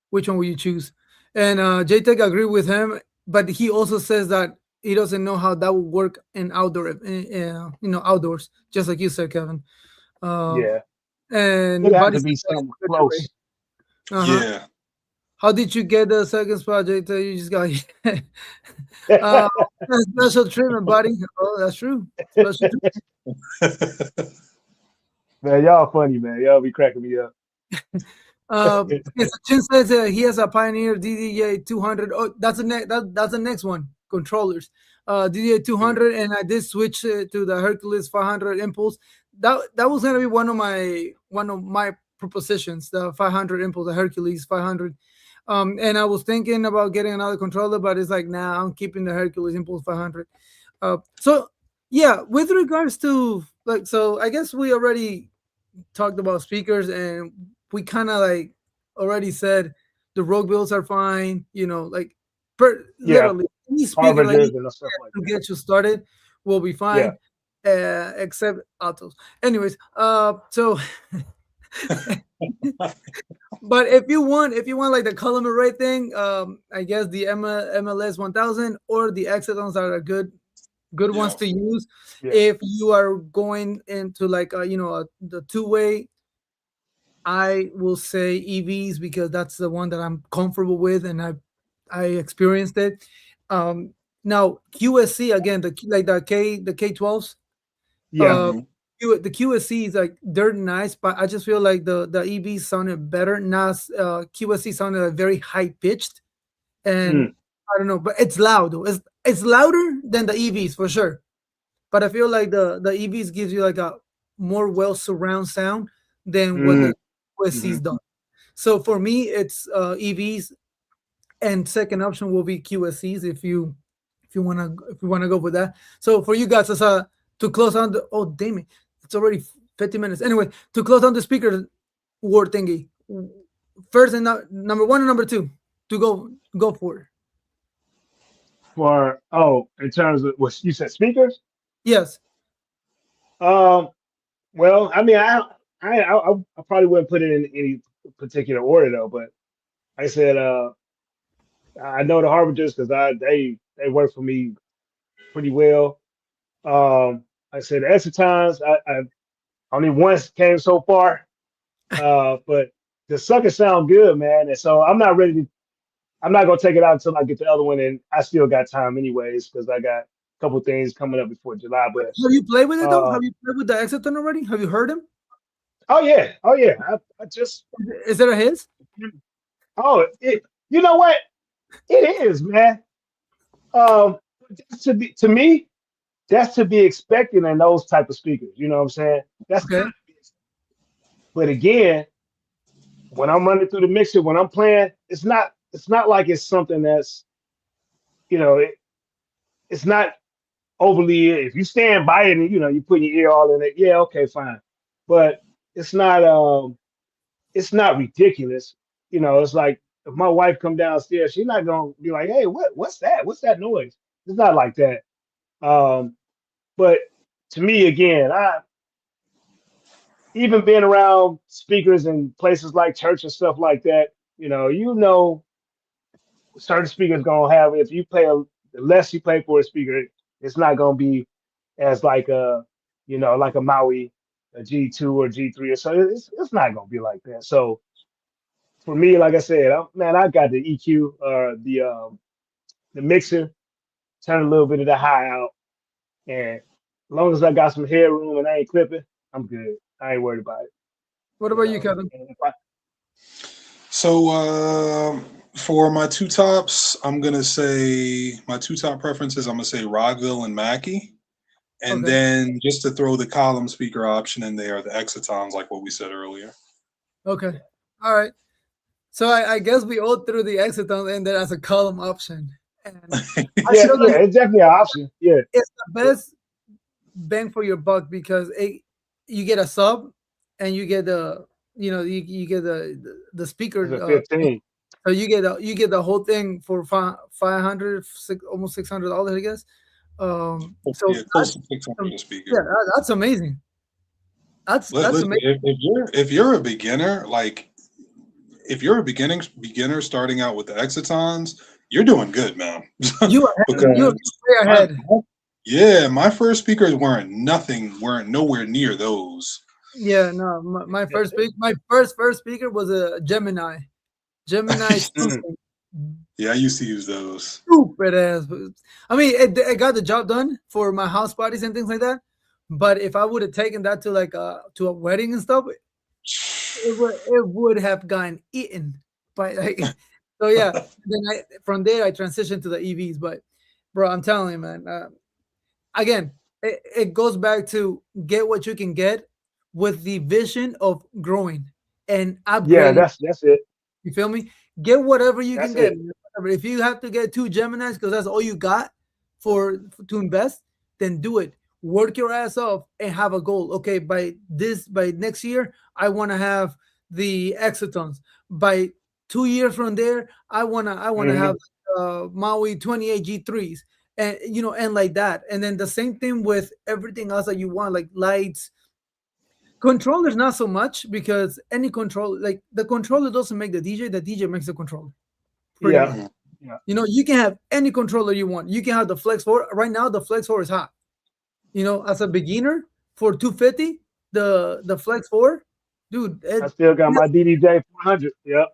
which one would you choose? And JTech agree with him, but he also says that he doesn't know how that would work in outdoors, just like you said, Kevin. Uh,
Yeah. It
and
had
Buddy
to
said
be
that
something
it's good way.
close.
Uh-huh.
Yeah.
How did you get the second spot, JTech? You just got uh, special treatment, buddy. Oh, that's true. Special treatment.
Man, y'all funny, man. Y'all be cracking me up.
Yes, Chin says he has a Pioneer DDA 200. Oh, that's the next one. Controllers, DDA 200, and I did switch to the Hercules 500 Impulse. That was gonna be one of my propositions, the 500 Impulse, the Hercules 500. And I was thinking about getting another controller, but it's like, nah, I'm keeping the Hercules Impulse 500. So yeah, with regards to like, so I guess we already talked about speakers and we kind of like already said the Rogue Bills are fine, like
Yeah,
literally any speaker like
harbingers and stuff like
to
that.
get you started will be
Yeah.
fine, except autos. Anyways, so but if you want like the column array thing, I guess the MLS 1000 or the Exitons are a good ones
Yeah.
to use
Yeah.
if you are going into like the two-way. I will say EVs because that's the one that I'm comfortable with and I experienced it. Now QSC again, the K12s,
Yeah.
uh,
Mhm.
the QSC is like they're nice, but I just feel like the EVs sounded better. Now QSC sounded like very high pitched, and
Mm,
I don't know, but it's loud though. It's louder than the EVs for sure. But I feel like the EVs gives you like a more well surround sound than what
mm,
the QSC's
mhm.
done. So for me, it's EVs, and second option will be QSCs if you wanna go with that. So for you guys, as to close on the damn it, it's already 50 minutes. Anyway, to close on the speaker war thingy, first and number one and number two, to go for it.
In terms of what you said, speakers.
Yes.
Um. Well, I mean, I probably wouldn't put it in any particular order though. But like I said, I know the harbingers because they work for me pretty well. Like I said the Exitons, I only once came so far. But the suckers sound good, man. And so I'm not ready to. I'm not gonna take it out until I get the other one, and I still got time anyways because I got a couple things coming up before July. But
Have you played with it though?
uh,
Have you played with the Exiton already? Have you heard him?
oh yeah, I just
Is it a his?
you know what it is, man. Um, to me, that's to be expected in those type of speakers. You know what I'm saying? That's
Okay.
kind of, but again, when I'm running through the mixer, when I'm playing, it's not like it's something that's you know it's not overly. If you stand by it and you put your ear all in it, yeah, okay, fine. But it's not it's not ridiculous. It's like if my wife come downstairs, she's not gonna be like, hey, what's that? What's that noise? It's not like that. Um, but to me, again, I even being around speakers in places like church and stuff like that, certain speakers gonna have if you pay the less you pay for a speaker, it's not gonna be as like like a Maui, a G2 or G3 or so. It's not gonna be like that. So for me, like I said, I got the EQ the mixer, turn a little bit of the high out, and as long as I got some headroom and I ain't clipping, I'm good. I ain't worried about it.
What about you, Kevin?
So for my two tops, I'm gonna say my two top preferences. I'm gonna say Rockville and Mackie, and
Okay.
then just to throw the column speaker option in there, the Exitons, like what we said earlier.
Okay. All right. So I guess we all threw the Exiton in there as a column option. And I
Yeah,
feel like
it's definitely an option. Yeah,
it's the best bang for your buck because you get a sub and you get you get the speaker
it's a 15.
so you get the whole thing for 500 almost $600 I guess. So
Yeah, close
that's,
to 600 a speaker.
yeah, that's amazing. That's
Listen,
amazing.
if you're a beginner, like if you're a beginner starting out with the Exitons, you're doing good, man.
You ahead.
Because
You're way ahead.
my first speakers weren't nowhere near those.
Yeah, no, my first speaker was a Gemini.
Mm.
Yeah, I used to use those.
Stupid ass. I mean, it got the job done for my house parties and things like that. But if I would have taken that to like to a wedding and stuff, it would have gotten eaten by like. So yeah, then from there I transitioned to the EVs. But bro, I'm telling you, man. Again, it goes back to get what you can get with the vision of growing and
Yeah,
upgrading.
that's it.
You feel me? Get whatever you can
That's
get.
it.
If you have to get two Geminis because that's all you got to invest, then do it. Work your ass off and have a goal. Okay, by next year, I want to have the Exitons. By 2 years from there, I wanna
Hmm.
have Maui 28 G3s, and and like that. And then the same thing with everything else that you want, like lights. Controllers not so much because any control like the controller doesn't make the DJ makes the controller pretty
Yeah,
much.
Mhm.
yeah.
You can have any controller you want. You can have the Flex 4. Right now the Flex 4 is hot. As a beginner for 250, the Flex 4, dude,
I still got my DDJ 400. Yep.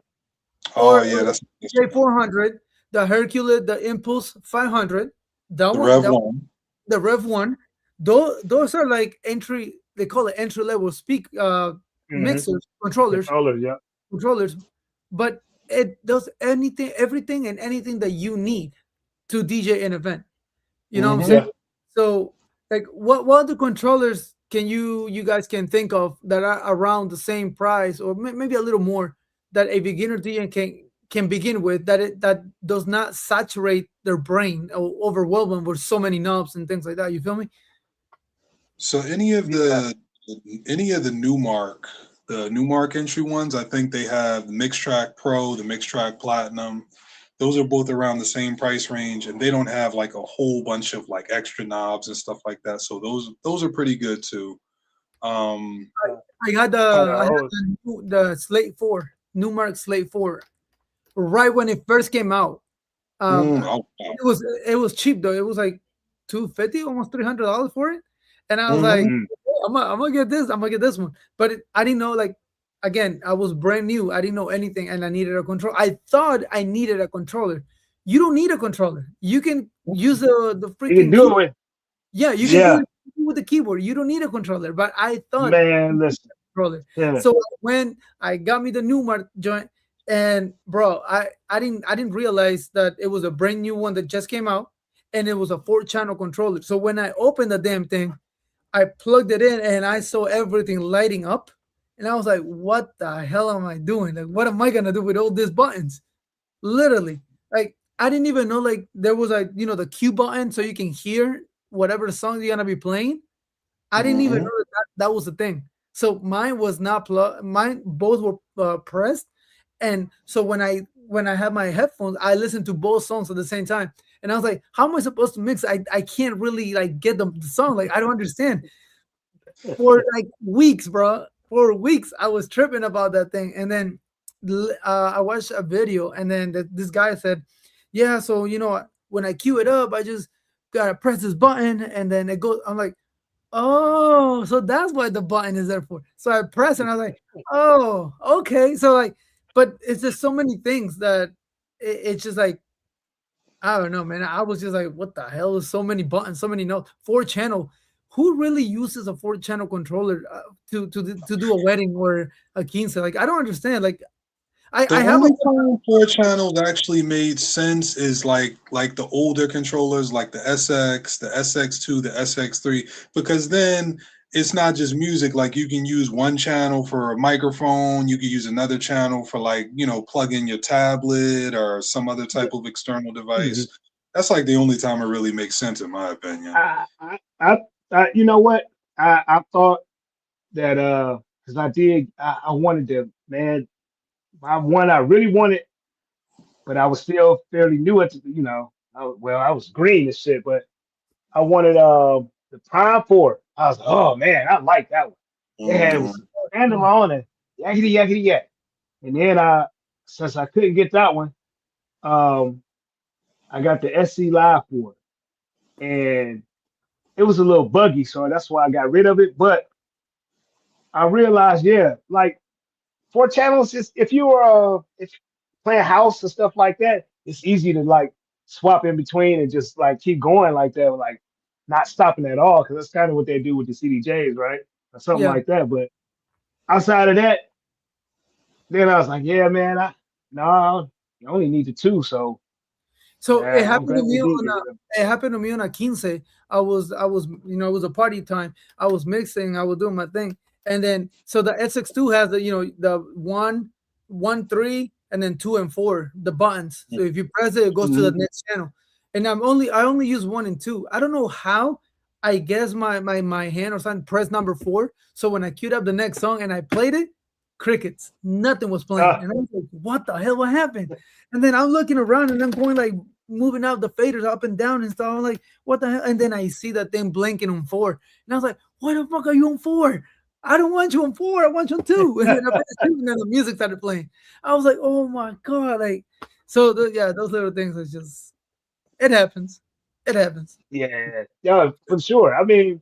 Oh
or
yeah, that's
J400, the Hercules, the Impulse 500, that
the
one,
Rev One.
the Rev 1. Those are like entry, they call it entry level
Hmm.
mixers, controllers,
Controllers. Yep.
controllers, but it does everything and anything that you need to DJ an event. You know what I'm
Hmm.
saying?
Yeah.
So, like, what other controllers can you guys can think of that are around the same price or maybe a little more that a beginner DJ can begin with that does not saturate their brain or overwhelm them with so many knobs and things like that. You feel me?
So any of
Yeah.
the Newmark entry ones, I think they have the Mixtrack Pro, the Mixtrack Platinum. Those are both around the same price range, and they don't have like a whole bunch of like extra knobs and stuff like that. So those are pretty good too. Um,
I had the
Yeah.
I had the Slate 4, Newmark Slate 4, right when it first came out. Um,
oh,
it was cheap though. It was like 250, almost $300 for it. And I was like,
mhm.
Mm.
I'm gonna get this. I'm gonna get this one. But I didn't know like again, I was brand new. I didn't know anything, and I needed a control. I thought I needed a controller. You don't need a controller. You can use the
You can
freaking
do it.
yeah, you can do
Yeah,
it with the keyboard. You don't need a controller. But I thought
man. Listen.
controller.
Yeah.
So when I got me the Newmar joint, and bro, I didn't realize that it was a brand new one that just came out, and it was a 4-channel controller. So when I opened the damn thing, I plugged it in, and I saw everything lighting up, and I was like, "What the hell am I doing? Like, what am I gonna do with all these buttons?" Literally, like I didn't even know like there was like the Q button so you can hear whatever song you're gonna be playing. I didn't even
Hmm.
know that was the thing. So mine was not plugged. Mine both were pressed, and so when I had my headphones, I listened to both songs at the same time, and I was like, "How am I supposed to mix? I can't really like get the song. Like I don't understand." For like weeks, bro. For weeks, I was tripping about that thing, and then I watched a video, and then this guy said, "Yeah, so when I cue it up, I just gotta press this button, and then it goes." I'm like, "Oh, so that's what the button is there for." So I press, and I was like, "Oh, okay." So like, but it's just so many things that it's just like I don't know, man. I was just like, what the hell? So many buttons, so many notes. 4-channel. Who really uses a 4-channel controller to do a wedding or a quince? Like, I don't understand. Like, I
The
I have
only
a
time 4 channels actually made sense is like the older controllers, like the SX, the SX2, the SX3, because then it's not just music. Like you can use one channel for a microphone, you can use another channel for like plug in your tablet or some other type of external
Mhm.
device. That's like the only time it really makes sense, in my opinion.
I, I, I, you know what? I thought that because I wanted to, man. I really wanted, but I was still fairly new at, I was green and shit, but I wanted the Prime 4. I was, oh man, I like that one. It
Hmm.
was standalone and yakety yakety yak. And then since I couldn't get that one, um, I got the SC Live 4, and it was a little buggy, so that's why I got rid of it. But I realized, yeah, like 4 channels is if you're playing house and stuff like that, it's easy to like swap in between and just like keep going like that, like not stopping at all, because that's kind of what they do with the CDJs, right? Or something
yeah.
like that. But outside of that, then I was like, yeah, man, no, you only need the two, so
So it
I'm
happened
glad
to
they
me
did
on
get rid of
it happened to me on a quince. I was it was a party time. I was mixing. I was doing my thing, and then so the SX2 has the one, 3, and then 2 and 4 the buttons. So if you press it, it goes to the
it.
next channel. And I only use 1 and 2. I don't know how. I guess my hand or something pressed number 4. So when I queued up the next song and I played it, crickets. Nothing was playing,
Uh,
and I was like, "What the hell? What happened?" And then I'm looking around and I'm going like moving out the faders up and down and stuff. I'm like, what the hell? And then I see that thing blinking on 4. And I was like, why the fuck are you on 4? I don't want you on 4. I want you on 2. And then I pressed 2 and then the music started playing. I was like, oh my God. Like, so yeah, those little things is just, it happens. It happens.
yeah, yeah, for sure. I mean,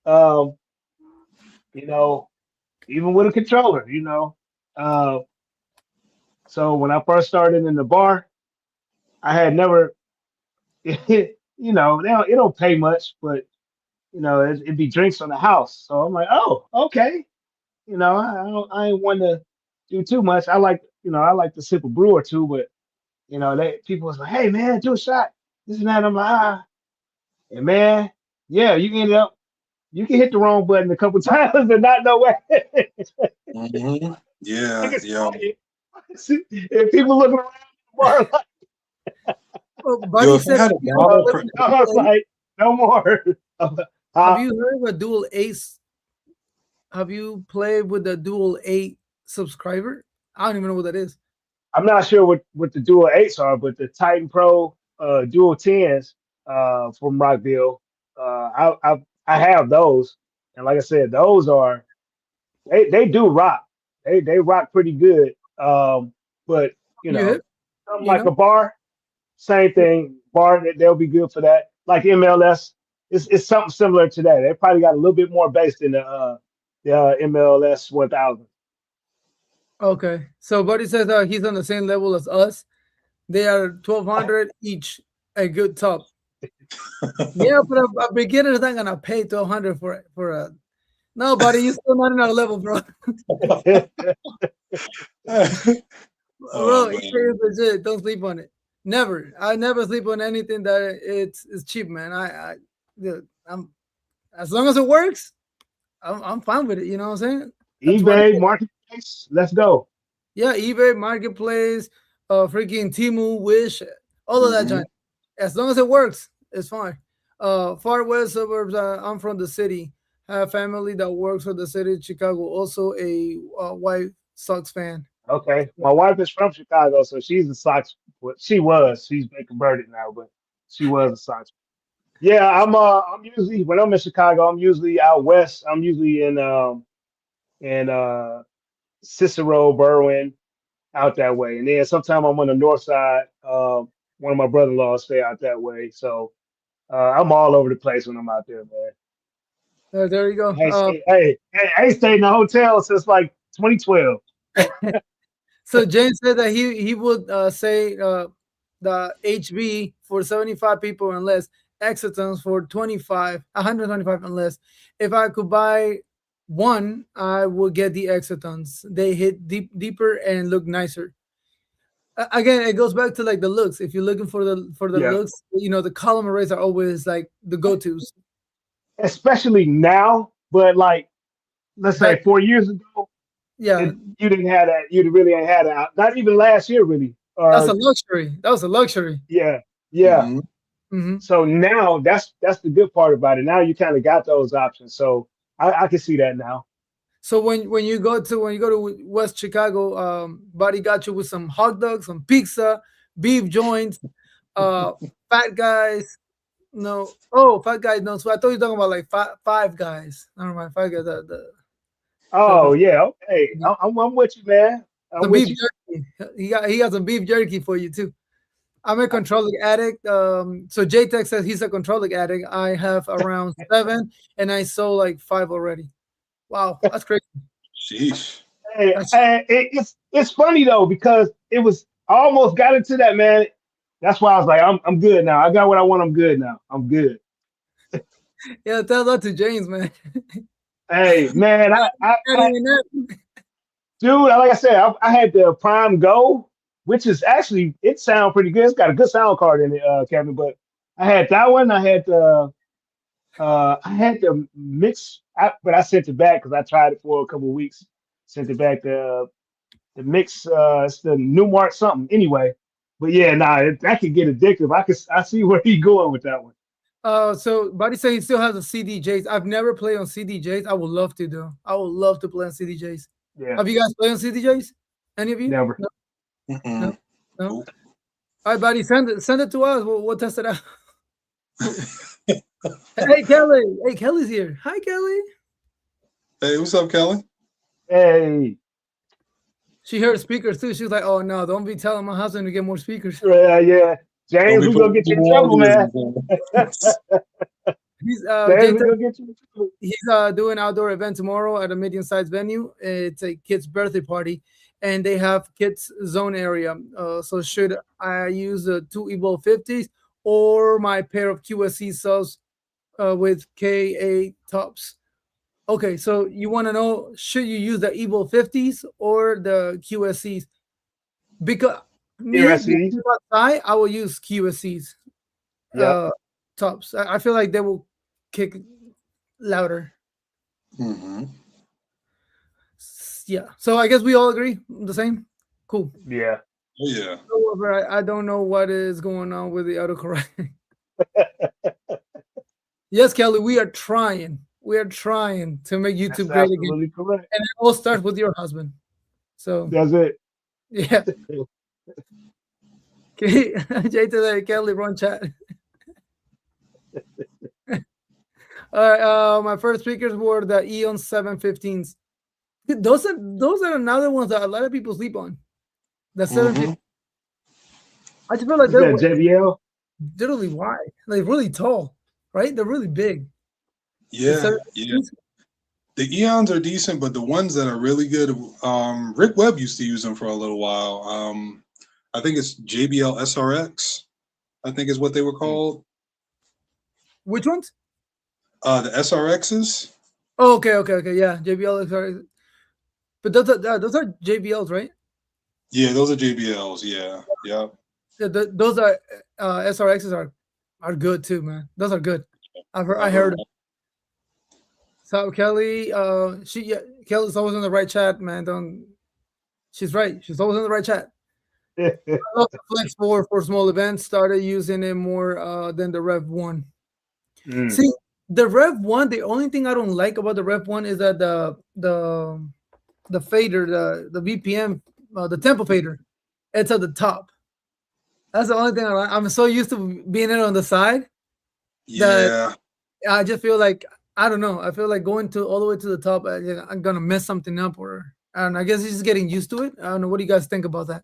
um, you know, even with a controller, Uh, so when I first started in the bar, I had never, it don't pay much, but it'd be drinks on the house. So I'm like, oh, okay. I ain't want to do too much. I like to sip a brew or two, but people was like, hey man, do a shot. This and that. I'm like, and man, yeah, you can hit the wrong button a couple times and not know where.
Hmm.
I
Yeah,
can
yeah.
smell it. And people looking around the bar like,
Oh,
Yo,
Buddy
if I
said,
had a dollar per
I was like, no more.
have
uh,
you heard of a dual ace? Have you played with the dual 8 subscriber? I don't even know what that is.
I'm not sure what the Dual 8s are, but the Titan Pro Dual 10s from Rockville, I have those, and like I said, those are they do rock. They rock pretty good. But
You hit,
something
you
like a
know?
bar, same thing. Bar, they'll be good for that. Like MLS, it's something similar to that. They probably got a little bit more bass than the MLS 1000.
Okay. So Buddy says he's on the same level as us. They are 1,200 each, a good top. Yeah, but a beginner's not gonna pay 1,200 for a. No, buddy, you still not in our level, bro.
Oh
Bro,
man.
eBay is legit. Don't sleep on it. Never. I never sleep on anything that it's cheap, man. Dude, I'm as long as it works, I'm fine with it. You know what I'm saying? That's what.
eBay marketplace. Let's go.
Yeah, eBay, Marketplace, freaking Timu, Wish, all of that
Mhm.
giant. As long as it works, it's fine. Far west suburbs. I'm from the city. Have family that works for the city of Chicago. Also a White Sox fan.
Okay. My wife is from Chicago, so she's a Sox. Well, she was. She's been converted now, but she was a Sox. Yeah, I'm usually when I'm in Chicago, I'm usually out west. I'm usually in Cicero, Berwyn, out that way. And then sometime I'm on the north side. One of my brother-in-laws stay out that way. So I'm all over the place when I'm out there, man.
There you go.
I ain't stayed in a hotel since like 2012.
So James said that he would say the HB for 75 people and less, Exitons for 25, 125 and less. If I could buy one, I would get the Exitons. They hit deeper and look nicer. Again, it goes back to like the looks. If you're looking for the
Yeah.
looks, the column arrays are always like the go-tos.
Especially now, but like let's say
Back,
4 years ago,
yeah,
you didn't have that. You really ain't had it. Not even last year, really.
that's a luxury. That was a luxury.
Yeah, yeah.
Mhm.
Hmm.
So now that's the good part about it. Now you kind of got those options. So I can see that now.
So when you go to West Chicago, Buddy got you with some hot dogs, some pizza, beef joints, uh, fat guys. No, oh, fat guys. No, so I thought you were talking about like five guys. Never mind, five guys.
Oh yeah, okay.
The
I'm with you, man. I'm
some
with
beef
you.
jerky. He got some beef jerky for you too. I'm a controlling addict. So JTech says he's a controlling addict. I have around seven, and I sold like five already. Wow, that's crazy.
Sheesh.
That's
It's funny though because it was I almost got into that, man. That's why I was like, I'm good now. I got what I want. I'm good now. I'm good.
yeah. Tell that to James, man.
Hey, man,
Not even that.
dude, like I said, I had the Prime Go, which is actually it sounds pretty good. It's got a good sound card in it, Kevin. But I had that one. I had the mix, but I sent it back because I tried it for a couple of weeks. Sent it back. The mix, it's the Newmark something. Anyway, but yeah, that could get addictive. I see where he's going with that one.
So Buddy said he still has a CDJs. I've never played on CDJs. I would love to do. I would love to play on CDJs.
Yeah,
Have you guys played on CDJs? Any of you?
never.
No, no,
Mm-mm.
no.
Nope.
All right, buddy, send it to us. We'll test it out. Hey Kelly. Hey, Kelly's here. Hi, Kelly.
Hey, what's up, Kelly?
Hey,
She heard speakers too. She was like, "Oh no, don't be telling my husband to get more speakers."
yeah,
Don't
James,
be
we're gonna
putting
get you in
people on
trouble, man.
business.
He's
James, we're gonna get you in trouble.
doing outdoor event tomorrow at a medium-sized venue. It's a kid's birthday party, and they have kids zone area. So should I use the two Evo 50s or my pair of QSC subs with KA tops? Okay, so you want to know should you use the Evo 50s or the QSCs? Because me being
USC.
outside, I will use QSCs
Yep.
tops. I feel like they will kick louder.
Mhm.
Yeah. So I guess we all agree the same. Cool.
Yeah.
Oh yeah.
However, I don't know what is going on with the autocorrect. Yes, Kelly, we are trying. We are trying to make
That's
YouTube great again,
absolutely correct.
and it all starts with your husband. So
That's it.
yeah. Okay. Jay today, Kelly, run chat. All right. My first speakers were the Eon 715s. Dude, those are another ones that a lot of people sleep on. The 715.
Mhm.
I just feel like
Is that JBL?
they're really wide, like really tall, right? They're really big. The
Yeah. Yeah.
715s.
The Eons are decent, but the ones that are really good, Rick Webb used to use them for a little while. I think it's JBL SRX, I think is what they were called.
Which ones?
The SRXs.
Oh, okay. Yeah, JBL. Sorry. But those are JBLs, right?
Yeah, those are JBLs. Yeah.
Yeah, those are SRXs are good too, man. Those are good. I heard. So Kelly, Kelly's always in the right chat, man. She's right. She's always in the right chat. I love the Flex 4 for small events. Started using it more than the Rev 1. See, the Rev 1, the only thing I don't like about the Rev 1 is that the fader, the VPM, the tempo fader, it's at the top. That's the only thing I like. I'm so used to being it on the side.
Yeah.
I just feel like, I don't know. I feel like going all the way to the top, I'm gonna mess something up, and I guess it's just getting used to it. I don't know. What do you guys think about that?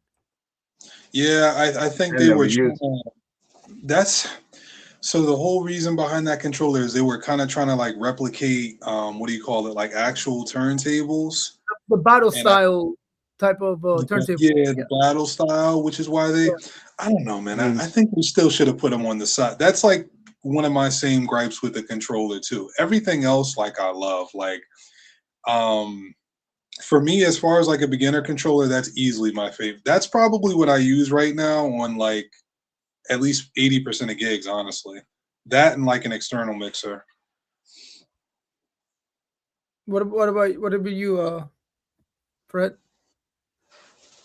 Yeah, I think they were. That's so the whole reason behind that controller is they were kind of trying to like replicate what do you call it, like actual turntables,
the battle style type of turntable.
Yeah, the battle style, which is why they. I don't know, man. I think we still should have put them on the side. That's like one of my same gripes with the controller too. Everything else, like I love, like for me, as far as like a beginner controller, that's easily my favorite. That's probably what I use right now on like at least 80% of gigs, honestly. That and like an external mixer.
What about you, Fred?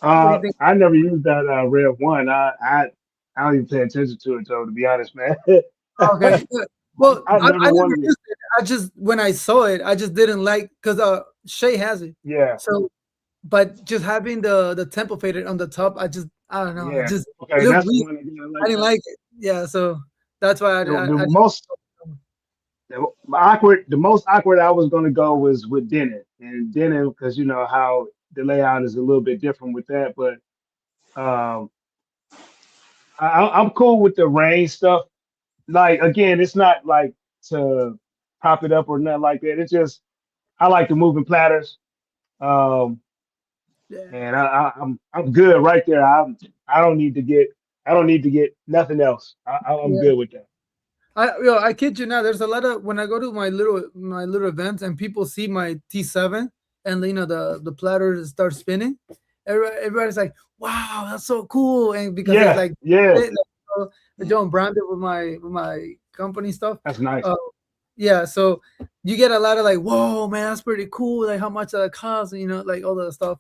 I never used that Rev 1. I don't even pay attention to it though, to be honest, man.
Okay. Well, I never
used
it. I just, when I saw it, I just didn't like, because Shay has it.
Yeah.
So, but just having the tempo fader on the top, I don't know.
Yeah.
Just
okay, that's the one again,
I didn't like it. Yeah, so that's why
the most awkward I was gonna go was with Denon. And Denon, because you know how the layout is a little bit different with that, but I'm cool with the range stuff. Like again, it's not like to prop it up or nothing like that. It's just I like the moving platters, and I'm good right there. I don't need to get nothing else. I'm good with that.
I kid you not. There's a lot of, when I go to my little events and people see my T7 and the platter start spinning, everybody's like, "Wow, that's so cool!" And because it's like John branded with my company stuff.
That's nice.
Yeah, so you get a lot of like, "Whoa, man, that's pretty cool!" Like how much that costs, like all that stuff.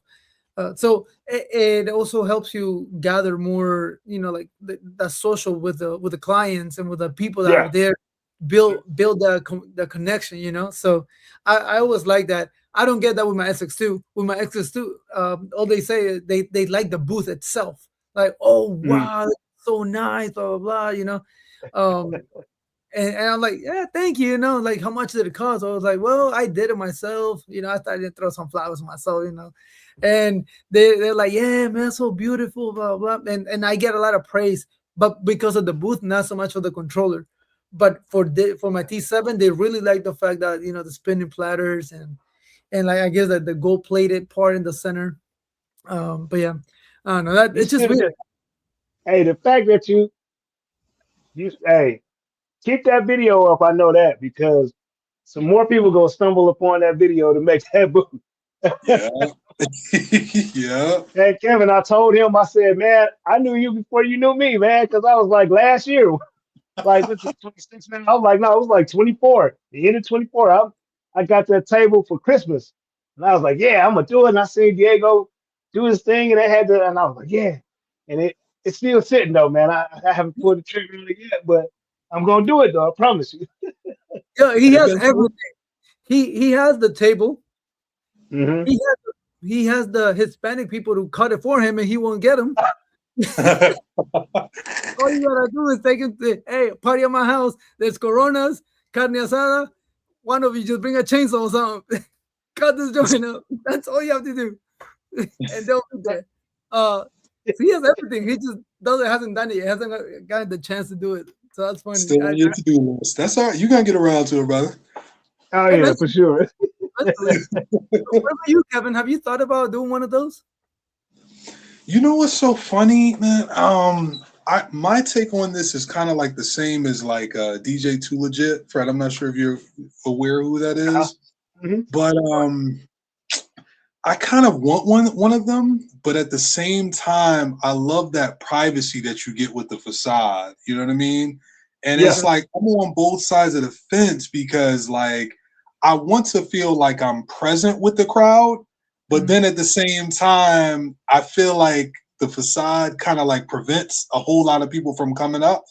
So it also helps you gather more, like the social with the clients and with the people that are there, build the connection, So I always like that. I don't get that with my SX2. With my SX2, all they say is they like the booth itself. Like, oh wow, that's so nice, blah blah blah. And I'm like, yeah, thank you. Like how much did it cost? I was like, well, I did it myself. I thought I'd throw some flowers myself. And they're like, yeah, man, so beautiful, blah blah. And I get a lot of praise, but because of the booth, not so much for the controller. But for my T7, they really like the fact that the spinning platters and like I guess that the gold plated part in the center. But yeah, I don't know, that it's just weird.
Hey, the fact that you keep that video up. I know that because some more people gonna stumble upon that video to make that booth.
Yeah. Yeah.
Hey, Kevin, I told him, I said, man, I knew you before you knew me, man, because I was like last year. Like, this is 26 now. I was like, no, it was like 24. The end of 24. I got that table for Christmas. And I was like, yeah, I'm going to do it. And I seen Diego do his thing, and and I was like, yeah. And it's still sitting, though, man. I haven't pulled the trigger on it yet, but I'm going to do it, though. I promise you.
Yeah, he has everything. He has the table.
Mm-hmm.
He has the Hispanic people to cut it for him, and he won't get them. All you gotta do is take him to, hey, party at my house. There's Coronas, carne asada. One of you just bring a chainsaw or something. Cut this joint up. That's all you have to do. And they'll do that. So he has everything. He just hasn't done it. He hasn't gotten the chance to do it. So that's funny.
Still on your to-do list. That's all right. You gotta get around to it, brother.
Oh yeah, for sure.
eventually. What about you, Kevin? Have you thought about doing one of those?
You know what's so funny, man? My take on this is kind of like the same as like DJ Too Legit. Fred, I'm not sure if you're aware who that is, but I kind of want one of them, but at the same time, I love that privacy that you get with the facade. You know what I mean? And it's like I'm on both sides of the fence because like I want to feel like I'm present with the crowd, but then at the same time, I feel like the facade kind of like prevents a whole lot of people from coming up.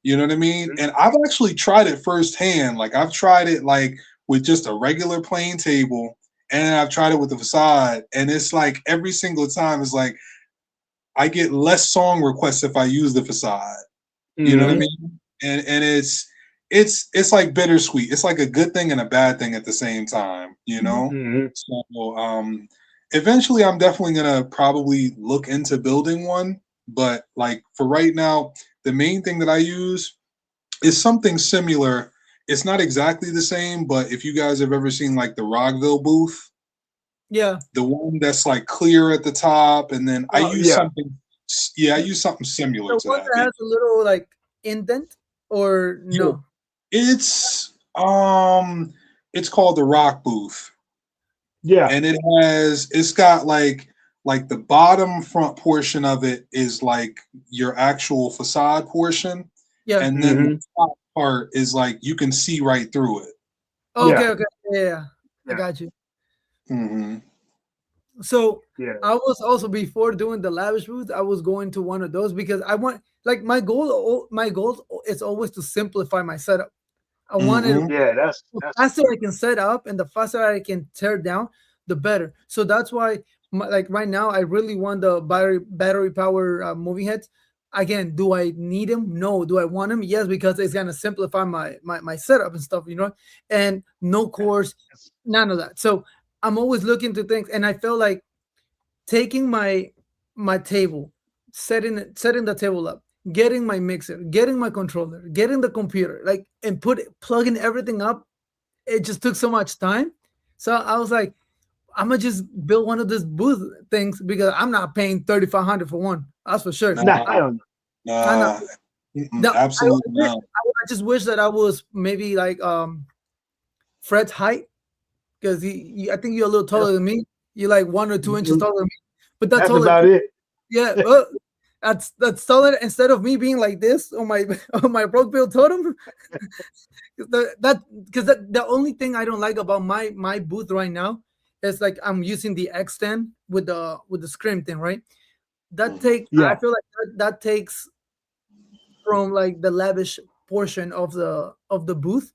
You know what I mean? And I've actually tried it firsthand. Like I've tried it like with just a regular plain table. And I've tried it with the facade, and it's like every single time, it's like I get less song requests if I use the facade. You know what I mean? And it's like bittersweet. It's like a good thing and a bad thing at the same time. You know. So eventually, I'm definitely gonna probably look into building one. But like for right now, the main thing that I use is something similar. It's not exactly the same, but if you guys have ever seen like the Rockville booth, the one that's like clear at the top, and then I use something. Yeah, I use something similar to
one
that.
that has a little like indent, or no?
It's called the Rock Booth.
Yeah,
and it's got like the bottom front portion of it is like your actual facade portion, and then the top part is like you can see right through it.
Okay, yeah, I got you. So I was also, before doing the lavish booth, I was going to one of those because I want, like, my goal is always to simplify my setup. I want it,
that's
the faster I can set up and the faster I can tear down, the better. So that's why, like right now, I really want the battery power moving heads. Again, do I need them? No. Do I want them? Yes, because it's gonna simplify my setup and stuff, and no cores, none of that. So I'm always looking to things, and I feel like taking my table, setting the table up, getting my mixer, getting my controller, getting the computer, like, and plugging everything up. It just took so much time. So I was like, I'm gonna just build one of these booth things because I'm not paying $3,500 for one. That's for sure.
Absolutely not.
I just wish that I was maybe like Fred's height, because I think you're a little taller than me. You're like 1 or 2 inches taller than me, but that's
about it.
Yeah, that's taller. Instead of me being like this on my Brookville totem, because the only thing I don't like about my booth right now is like I'm using the X10 with the scrim thing, right? I feel like that takes from like the lavish portion of the booth.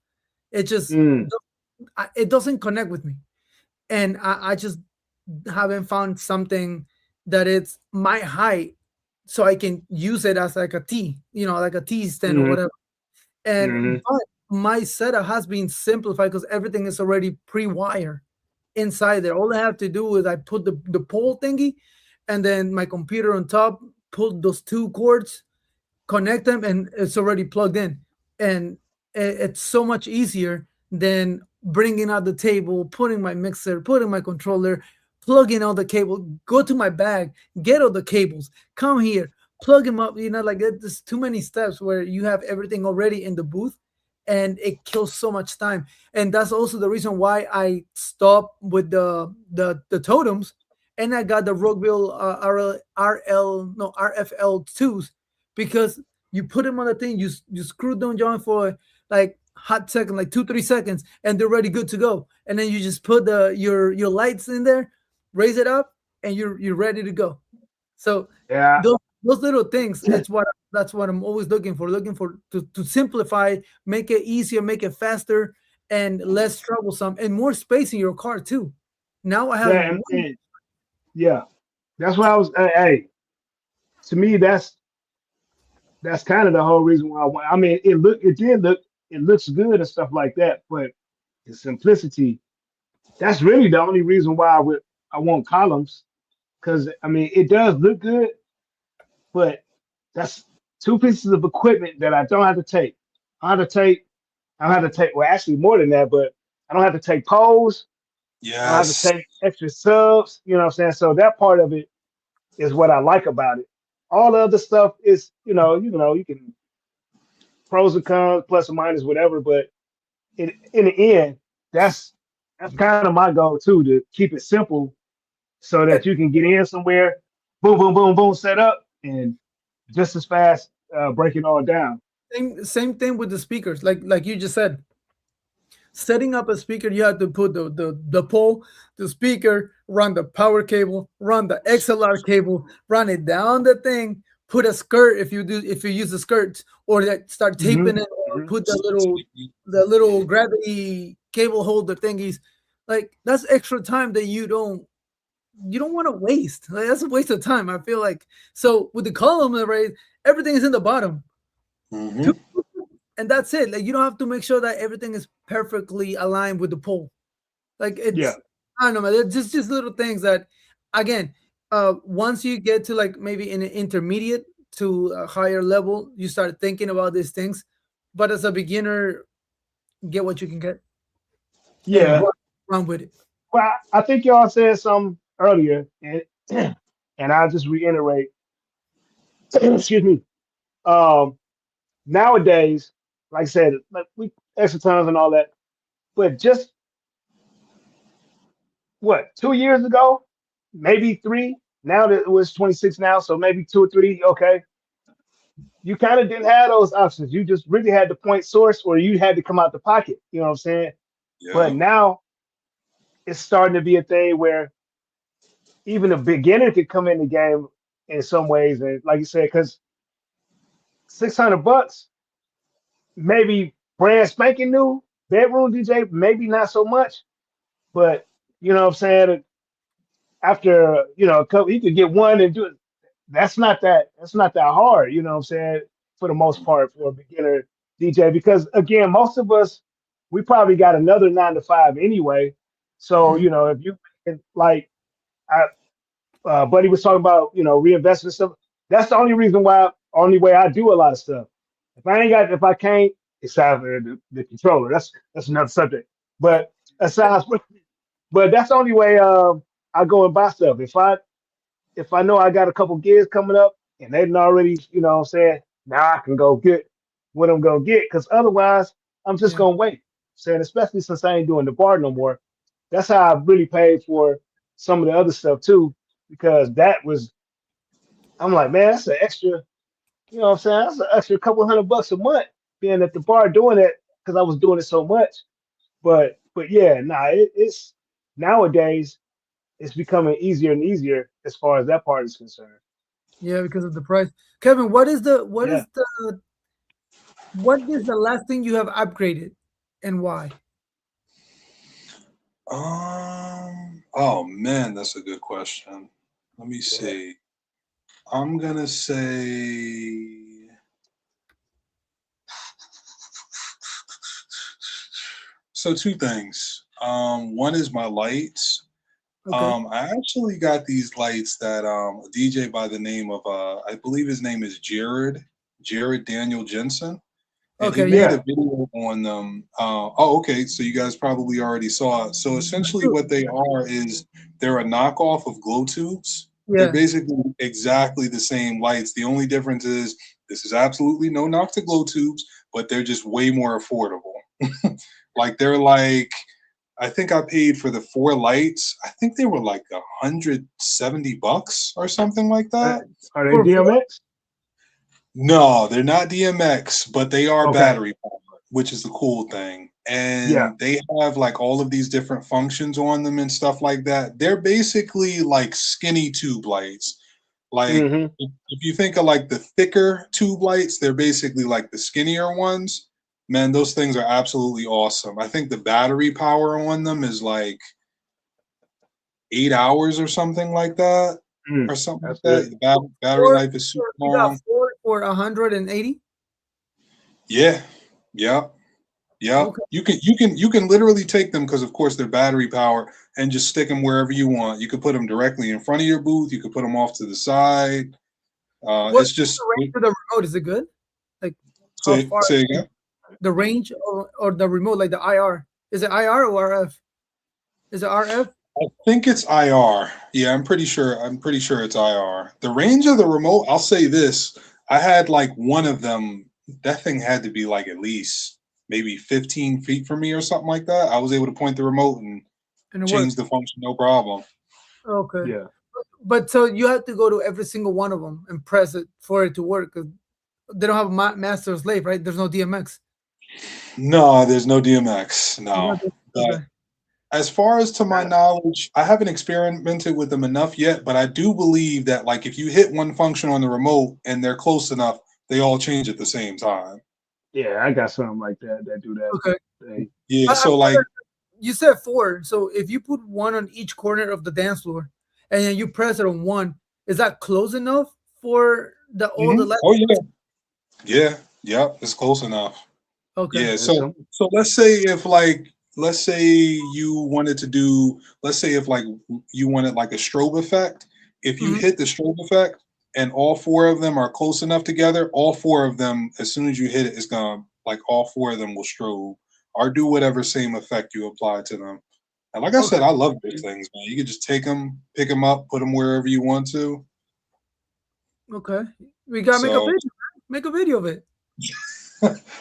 It just it doesn't connect with me, and I just haven't found something that it's my height, so I can use it as like a T, like a T stand or whatever. And but my setup has been simplified because everything is already pre-wired inside there. All I have to do is I put the pole thingy, and then my computer on top, pull those 2 cords, connect them, and it's already plugged in. And it's so much easier than bringing out the table, putting my mixer, putting my controller, plugging all the cable, go to my bag, get all the cables, come here, plug them up. Like there's too many steps where you have everything already in the booth, and it kills so much time. And that's also the reason why I stopped with the totems, and I got the Rockville RFL 2s, because you put them on the thing, you screw them down for like hot second, like 2-3 seconds, and they're ready, good to go. And then you just put your lights in there, raise it up, and you're ready to go. So those little things, that's what I'm always looking for to simplify, make it easier, make it faster, and less troublesome, and more space in your car too. Now I have
that's what I was. Hey, to me, that's kind of the whole reason why. I mean, it looks good and stuff like that, but the simplicity, that's really the only reason why I want columns, because I mean, it does look good, but that's 2 pieces of equipment that I don't have to take. I don't have to take, well, actually more than that, but I don't have to take poles. I don't have to
Yes.
take extra subs. You know what I'm saying? So that part of it is what I like about it. All the other stuff is, you can pros and cons, plus or minus, whatever. But in the end, that's kind of my goal too, to keep it simple so
Yeah,
that you can get in somewhere, boom, boom, boom, boom, set up, and just as fast break it all down.
same thing with the speakers. Like you just said, setting up a speaker, you have to put the pole, the speaker, run the power cable, run the XLR cable, run it down the thing, put a skirt if you use the skirts, or that start
Hmm.
taping it, or
Hmm.
put the little gravity cable holder thingies. Like that's extra time that you don't want to waste. Like, that's a waste of time. I feel like so with the column arrays, everything is in the bottom.
Hmm.
And that's it. Like you don't have to make sure that everything is perfectly aligned with the pole. Like
Yeah.
it's I don't know, man. It's just little things that, again, once you get to like maybe in an intermediate to a higher level, you start thinking about these things. But as a beginner, get what you can get and
Yeah.
run with it.
Well, I think y'all said something earlier, and and I'll just reiterate. Excuse me. Um, Nowadays, like I said, like we extra times and all that, but just what 2 years ago, maybe three. Now that it was 26 now, so maybe 2 or 3. Okay, you kind of didn't have those options. You just really had the point source, or you had to come out the pocket. You know what I'm saying? But
Yeah.
now it's starting to be a thing where even a beginner could come in the game in some ways, and like you said, because $600, maybe brand spanking new bedroom DJ, maybe not so much, but you know what I'm saying. After a couple, you could get one and do it. That's not that hard. You know what I'm saying, for the most part for a beginner DJ, because again, most of us, we probably got another 9 to 5 anyway. So
Mhm.
if you like, I Buddy was talking about reinvestment stuff. That's the only way I do a lot of stuff. If I can't, aside from the controller, that's another subject. But aside, but that's the only way I go and buy stuff. If I know I got a couple gigs coming up and they didn't already, what I'm saying, now I can go get what I'm gonna get. Because otherwise, I'm just
Yeah.
gonna wait. Saying, especially since I ain't doing the bar no more. That's how I really paid for some of the other stuff too, because I'm like, man, that's an extra, what I'm saying? That's an extra couple $100 a month being at the bar doing it because I was doing it so much. But yeah, nah, it's nowadays it's becoming easier and easier as far as that part is concerned.
Yeah, because of the price. Kevin, what is the what
Yeah.
is the what is the last thing you have upgraded and why?
Oh man, that's a good question. Let me
Yeah.
see. I'm gonna say so two things. One is my lights.
Okay.
I actually got these lights that a DJ by the name of I believe his name is Jared Daniel Jensen, and he
Okay,
made
yeah.
a video on them. Oh, okay, so you guys probably already saw it. So essentially, what they are is they're a knockoff of glow tubes. They're
Yeah.
basically exactly the same lights. The only difference is this is absolutely no knock to glow tubes, but they're just way more affordable. Like they're like I think I paid for the four lights. I think they were like $170 or something like
Uh,
that.
Are they
For
DMX?
No, they're not DMX, but they are
Okay.
battery powered, which is the cool thing.
Yeah.
And they have like all of these different functions on them and stuff like that. They're basically like skinny tube lights. Like
Hmm.
if you think of like the thicker tube lights, they're basically like the skinnier ones. Man, those things are absolutely awesome. I think the battery power on them is like 8 hours or something like that,
Mm.
or something like
That's
that.
good.
The battery
four,
life is super
you got
long.
four for 180.
Yeah, yeah, yeah.
Okay.
You can literally take them because of course they're battery powered and just stick them wherever you want. You could put them directly in front of your booth. You could put them off to the side.
What's
It's just
the range of the remote? Is it good? Like how
say
far
say again.
the range or the remote, like the IR? Is it IR or RF? Is it RF?
I think it's IR. Yeah, I'm pretty sure. I'm pretty sure it's IR. The range of the remote, I'll say this. I had like one of them. That thing had to be like at least maybe 15 feet from me or something like that. I was able to point the remote and
And it
change
works.
the function, no problem.
Okay.
Yeah.
But so you have to go to every single one of them and press it for it to work. 'Cause they don't have a master slave, right? There's no DMX.
No, there's no DMX. No. But
Okay.
as far as to my knowledge, I haven't experimented with them enough yet, but I do believe that like if you hit one function on the remote and they're close enough, they all change at the same time.
Yeah, I got something like that do that
Okay.
thing.
Yeah,
I
so like
You said four. So if you put one on each corner of the dance floor and then you press it on one, is that close enough for the all the
oh
lessons?
yeah, yep, it's close enough.
Okay.
Yeah,
There's some
so let's say if like let's say you wanted to do let's say if like you wanted like a strobe effect, if you
Mhm.
hit the strobe effect and all four of them are close enough together, all four of them as soon as you hit it, it's gonna like all four of them will strobe or do whatever same effect you apply to them. And like I
Okay.
said, I love those things, man. You can just take them, pick them up, put them wherever you want to.
Okay. We gotta make a
So
video. Make a video of it.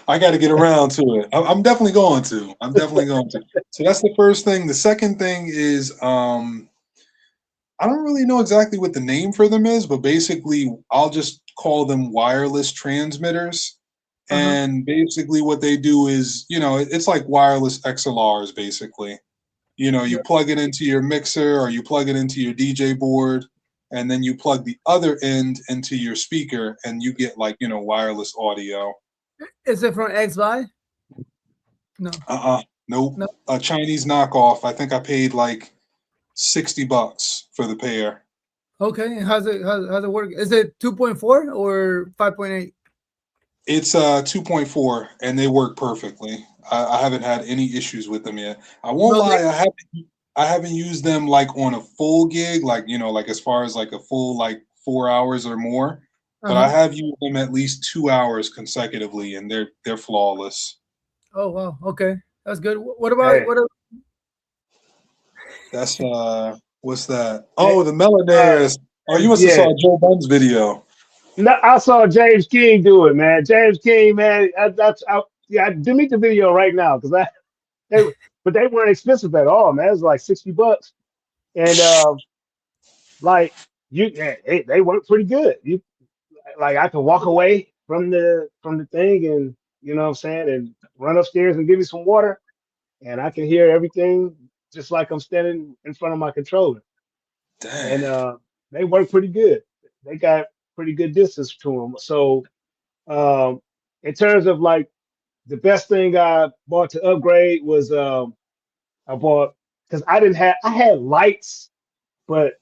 I got to get around to it. I'm definitely going to. I'm definitely going to. So that's the first thing. The second thing is I don't really know exactly what the name for them is, but basically I'll just call them wireless transmitters.
Uh-huh.
And basically what they do is, it's like wireless XLRs basically. You
Yeah.
plug it into your mixer or you plug it into your DJ board and then you plug the other end into your speaker and you get like, wireless audio.
Is it from XY? No.
Nope.
No.
A Chinese knockoff. I think I paid like $60 for the pair.
Okay. And how's it work? Is it 2.4 or 5.8?
It's 2.4 and they work perfectly. I haven't had any issues with them yet. I won't
No
lie,
lag?
I haven't used them like on a full gig, like like as far as like a full like 4 hours or more. But I
Uh-huh.
have used them at least 2 hours consecutively and they're flawless.
Oh wow. Okay. That's good. What about
hey,
what
That's what's that?
hey,
Oh, the Melanaires. Oh, you must have
yeah.
saw Joe Budden's video.
No, I saw James King do it, man. James King, man. Yeah, delete the video right now because they, but they weren't expensive at all, man. It was like $60, and like yeah, they work pretty good. You like I could walk away from the thing, and you know what I'm saying, and run upstairs and give me some water, and I can hear everything just like I'm standing in front of my controller, and
Dang.
they work pretty good. They got pretty good distance to them, so. Um, in terms of like the best thing I bought to upgrade was I bought because I had lights, but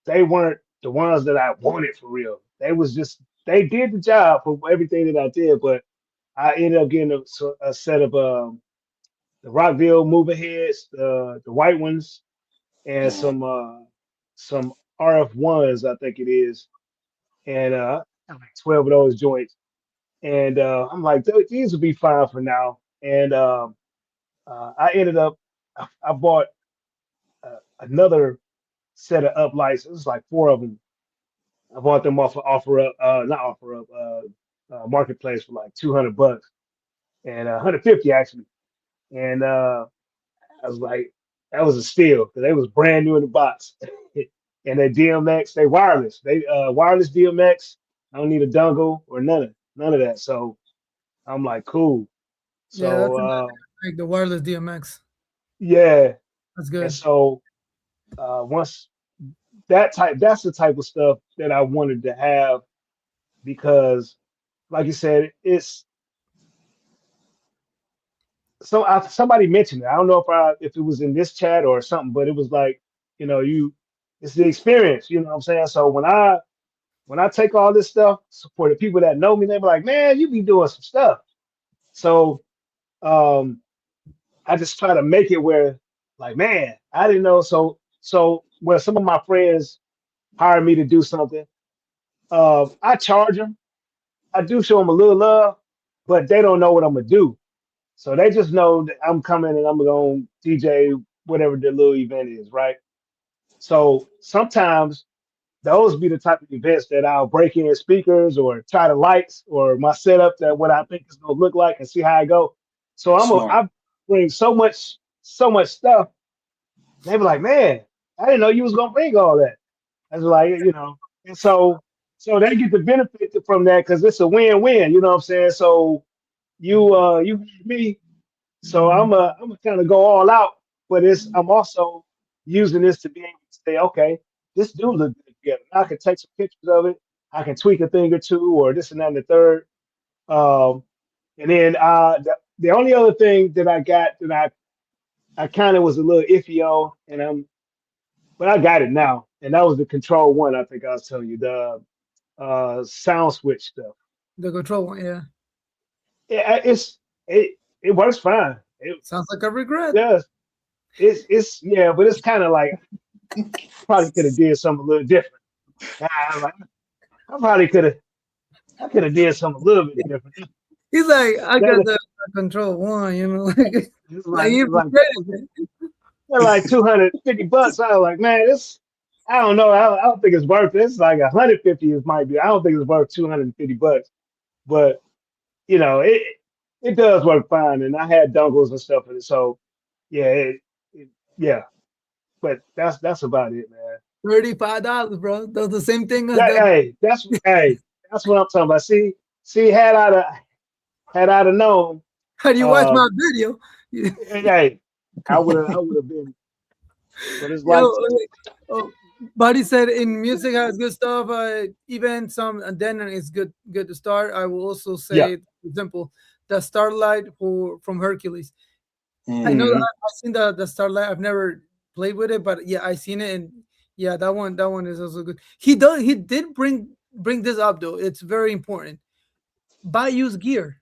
they weren't the ones that I wanted for real. They did the job for everything that I did, but I ended up getting a set of the Rockville moving heads, the white ones, and
Mhm.
some RF ones I think it is, and like 12 of those joints. And I'm like, these will be fine for now. And I ended up, I bought another set of up lights. It was like four of them. I bought them off of offer up, not offer up, marketplace for like $200 and 150 actually. And I was like, that was a steal because they was brand new in the box. And they DMX, they wireless, they wireless DMX. I don't need a dongle or none of that. So I'm like, cool.
yeah, that's
So
like the wireless DMX.
yeah,
That's
and
good.
so once that's the type of stuff that I wanted to have because, like you said, it's so somebody mentioned it. I don't know if it was in this chat or something, but it was like it's the experience. You know what I'm saying? So when I take all this stuff for the people that know me, they be like, man, you be doing some stuff. So um, I just try to make it where, like, man, I didn't know. So when some of my friends hire me to do something, I charge them. I do show them a little love, but they don't know what I'm gonna do. So they just know that I'm coming and I'm gonna DJ whatever the little event is, right? So sometimes those be the type of events that I'll break in speakers or try the lights or my setup that what I think it's gonna look like and see how I go. So
Smart.
I bring so much stuff. They be like, man, I didn't know you was gonna bring all that. I was like, and so they get the benefit from that because it's a win-win. You know what I'm saying? So you me. So I'm a kind of go all out, but I'm also using this to be able to say, okay, this do look good together. I can take some pictures of it. I can tweak a thing or two, or this and that and the third. Um, and then the only other thing that I got that I kind of was a little iffy on, but I got it now, and that was the Control One. I think I was telling you the sound switch stuff.
The control one, yeah.
It works fine. It
Sounds like a regret.
does. It's yeah, but it's kind of like probably could have did something a little different. I'm like, I could have did something a little bit different.
He's like, I got
That-
the control one, like,
It's
like
like,
he
it's like,
regretted it.
they're like $250. I was like, man, I don't know. I don't think it's worth it. It's like 150 it might be. I don't think it's worth $250. But it does work fine. And I had dongles and stuff in it. So yeah, yeah. But that's about it, man.
$35, bro. That's the same thing as
Hey, that's what I'm talking about. See, had I known,
how do you watch my video?
hey, I would have been. But it's like,
Oh, Buddy said in music has good stuff. Even some and then it's good to start. I will also say,
Yeah.
for example, the Starlight from Hercules.
Mm-hmm.
I know that I've seen the Starlight. I've never played with it, but yeah, I seen it, and yeah, that one is also good. He did bring this up though. It's very important. Buy used gear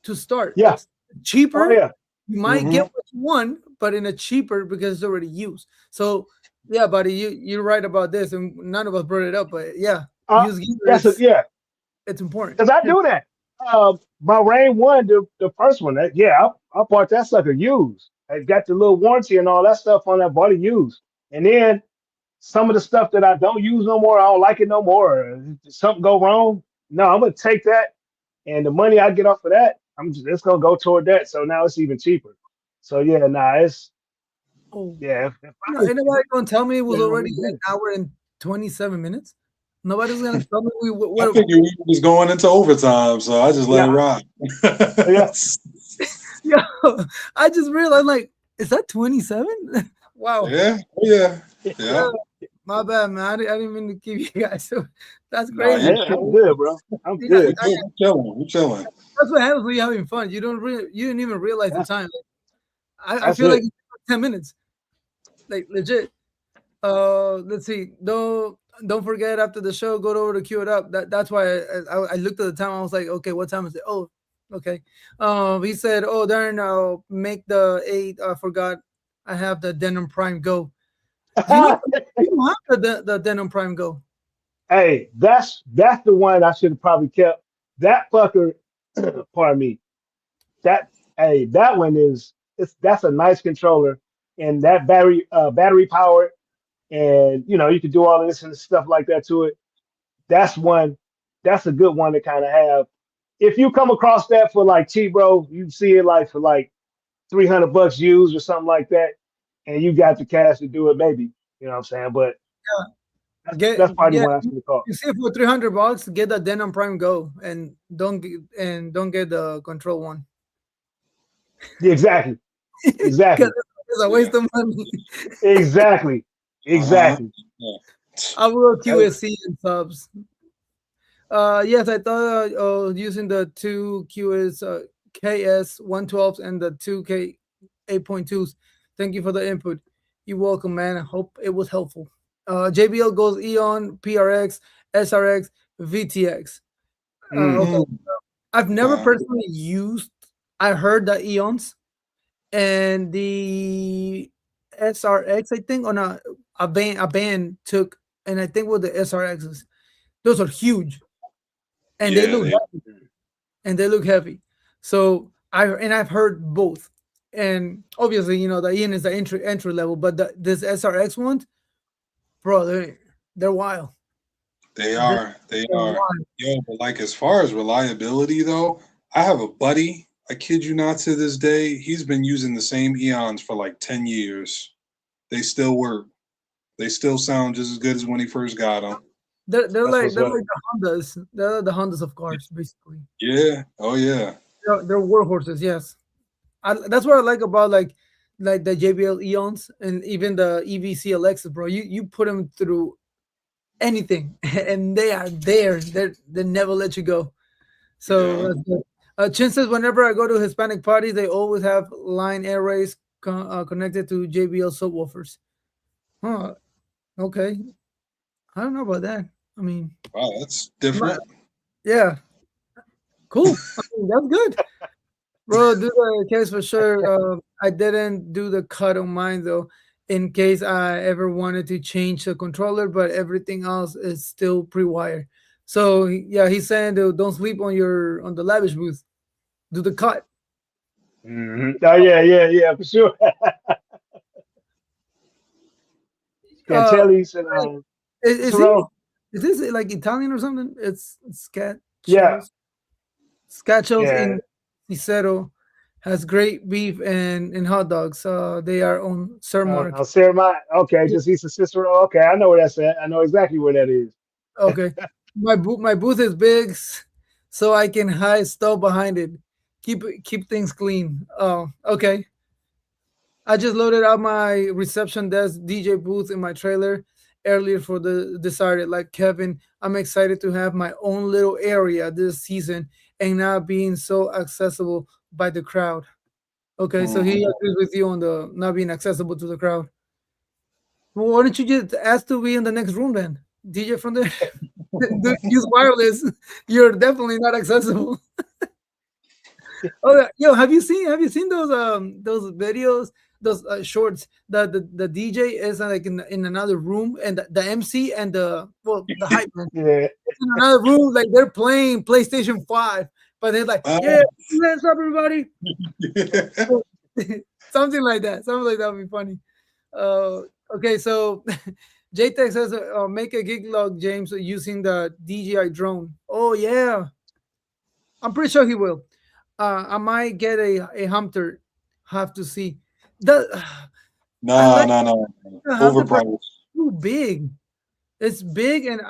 to start.
Yeah.
It's cheaper.
oh yeah,
You might
Mhm.
get what you want, but in a cheaper because it's already used. So yeah, buddy, you're right about this, and none of us brought it up, but yeah, used gear
yeah.
it's important.
Because I do that. My Rain One, the first one, I bought that sucker used. I got the little warranty and all that stuff on that, bought it used. And then some of the stuff that I don't use no more, I don't like it no more. Or something go wrong, no, I'm gonna take that, and the money I get off of that, it's gonna go toward that. So now it's even cheaper. So yeah, it's
Oh,
yeah.
no, anybody gonna tell me it was
Yeah,
already
yeah.
an hour and 27 minutes? Nobody's gonna tell me
I
what
figured we was going into overtime, so I just let it ride.
Yeah.
Yo, I just realized, like, is that 27? Wow.
Yeah. Yeah. Yeah.
My bad, man. I didn't mean to keep you guys. So that's
Nah,
crazy.
you-
I'm good, bro. I'm
Yeah,
good.
We're chilling. We're chilling.
That's what happens when you're having fun. You didn't even realize the
That's-
time. I
that's
feel
it.
like it's 10 minutes. Like legit. Let's see. Don't forget after the show, go over to Cue It Up. That's why I looked at the time. I was like, okay, what time is it? Oh, okay. He said, oh, Darren, I'll make the 8. I forgot. I have the Denim Prime Go. You have the Denim Prime Go.
Hey, that's the one I should have probably kept. That fucker, pardon me. That one that's a nice controller, and that battery powered, and you can do all of this and stuff like that to it. That's a good one to kind of have. If you come across that for like cheap, bro, you see it like for like $300 used or something like that, and you got the cash to do it, maybe. You know what I'm saying? But that's probably one I should have called.
You see, for $300, get the Denim Prime Go, and don't get the Control One.
Yeah, exactly.
It's a waste of money.
Exactly.
I will QSC and subs. Yes, I thought using the two KS 112s and the 2K 8.2s. Thank you for the input. You're welcome, man. I hope it was helpful. JBL goes Eon, PRX, SRX, VTX. Okay. I've never personally used. I heard the Eons and the SRX. I think on a band took, and I think with the SRXs, those are huge, and they look heavy. So I've heard both, And obviously, the Ian is the entry level, but this SRX one, bro, they're wild.
They
They're,
are. They
they're
are.
wild.
Yo, but like as far as reliability though, I have a buddy, I kid you not to this day, he's been using the same Eons for like 10 years. They still work. They still sound just as good as when he first got them.
They're
That's
like
what's
they're
up.
like the Hondas. They're the Hondas of cars, basically.
Yeah. Oh yeah.
They're warhorses. Yes, that's what I like about like the JBL Eons and even the EVC Alexis, bro. You put them through anything, and they are there. They never let you go. So
Yeah.
that's good. Chin says whenever I go to Hispanic parties, they always have line arrays connected to JBL subwoofers. Huh? Okay, I don't know about that. I mean,
Wow, that's
my-
different.
yeah, cool. I mean, that's good, bro. Do the case for sure. I didn't do the cut on mine though, in case I ever wanted to change the controller, but everything else is still pre-wired. So yeah, he's saying don't sleep on the lavish booth. Do the cut.
Oh yeah, for sure.
Uh,
Cantellis and
is he?
Cicero.
Is this like Italian or something? It's Scat
Yeah,
Shells. Scat Shells
yeah.
in Cicero has great beef and hot dogs. They are on Cermark.
Ceramite. Okay, just East of Cicero. Okay, I know where that's at. I know exactly where that is.
Okay, my booth is big, so I can hide stuff behind it. Keep things clean. Oh, okay. I just loaded up my reception desk DJ booth in my trailer earlier for the decided like Kevin. I'm excited to have my own little area this season and not being so accessible by the crowd. Okay, so he
Mhm.
agrees with you on the not being accessible to the crowd. Well, why don't you just ask to be in the next room then? DJ from there. Use wireless. You're definitely not accessible. Oh, yeah. Yo, have you seen those videos, those shorts that the DJ is like in another room and the MC and the hype man
Yeah,
is in another room like they're playing PlayStation 5, but they're like,
Ah.
yeah, hands up everybody. Something like that. Something like that would be funny. Uh, okay, so JTech says make a gig log, James, using the DJI drone. Oh yeah, I'm pretty sure he will. I might get a Hunter. Have to see. The I
No,
like
no, no.
the Hunter, but
Overpriced.
it's too big. It's big, and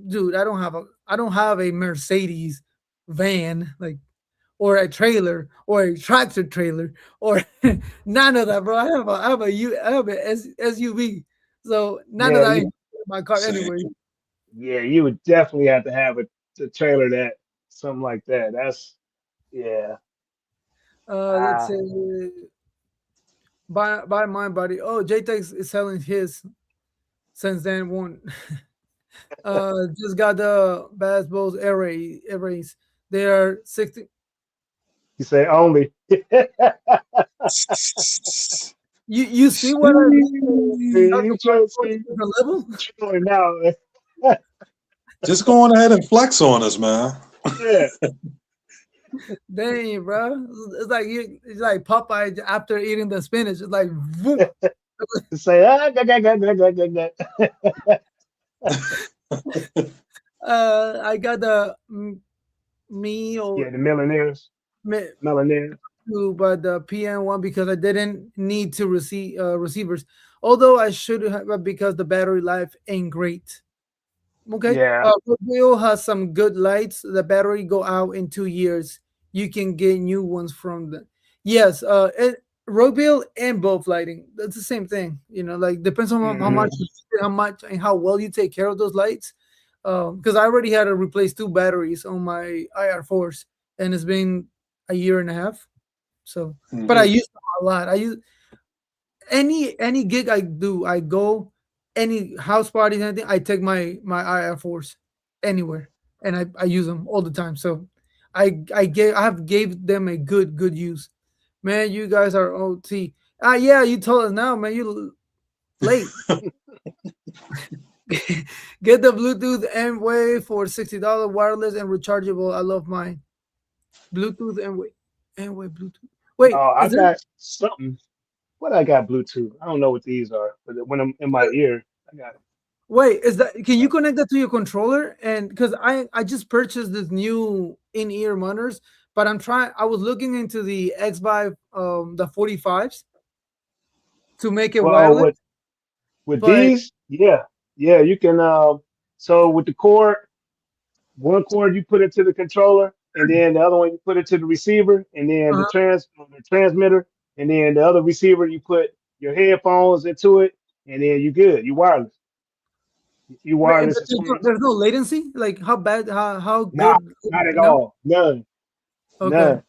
dude. I don't have a Mercedes van or a trailer or a tractor trailer or none of that, bro. I have a SUV, so none of
yeah,
that
you,
in my car
Same.
anyway.
yeah. You would definitely have to have a trailer that something like that. That's yeah.
Let's
Ah,
say buy my body. Oh, JTEX is selling his since then one. Just got the Bass Bowls arrays. They are 60.
you say only.
You see what I mean? That's
You
a
trying to see
different level.
trolling now.
Just going ahead and flex on us, man.
Yeah.
Dang, bro. It's like Popeye after eating the spinach. It's like whoop.
To say
I got the me or
yeah, the millionaires,
me
millionaires.
too, but the PN one because I didn't need to receive receivers. Although I should have because the battery life ain't great. Okay.
Yeah.
Rodeo has some good lights. The battery go out in 2 years. You can get new ones from the. Yes. Roadbill and both lighting. That's the same thing. Like depends on
Mhm.
how much and how well you take care of those lights. Because I already had to replace 2 batteries on my IR4s, and it's been a year and a half. So, but I
Mhm.
use them a lot. I use any gig I do, I go any house parties, anything, I take my IR4s anywhere, and I use them all the time. So I have gave them a good use. Man, you guys are OT. Yeah, you told us now, man. You late. Get the Bluetooth M-Wave for $60 wireless and rechargeable. I love mine. Bluetooth M-Wave. M-Wave Bluetooth. Wait,
Oh, I
is there?
got something. What I got Bluetooth? I don't know what these are, but when I'm in my ear, I got.
Wait, is that? Can you connect that to your controller? And because I just purchased this new in-ear monitors, but I'm trying. I was looking into the X Vive the 45s to make it
Well,
wireless,
with
but
these, yeah, yeah, you can. So with the cord, one cord you put it to the controller, and then the other one you put it to the receiver, and then
uh,
the transmitter, and then the other receiver you put your headphones into it, and then you good. You wireless. You
but
wireless as far as
there's no latency. Like how bad? How
not
good?
not at
No.
all. None.
Okay.
None.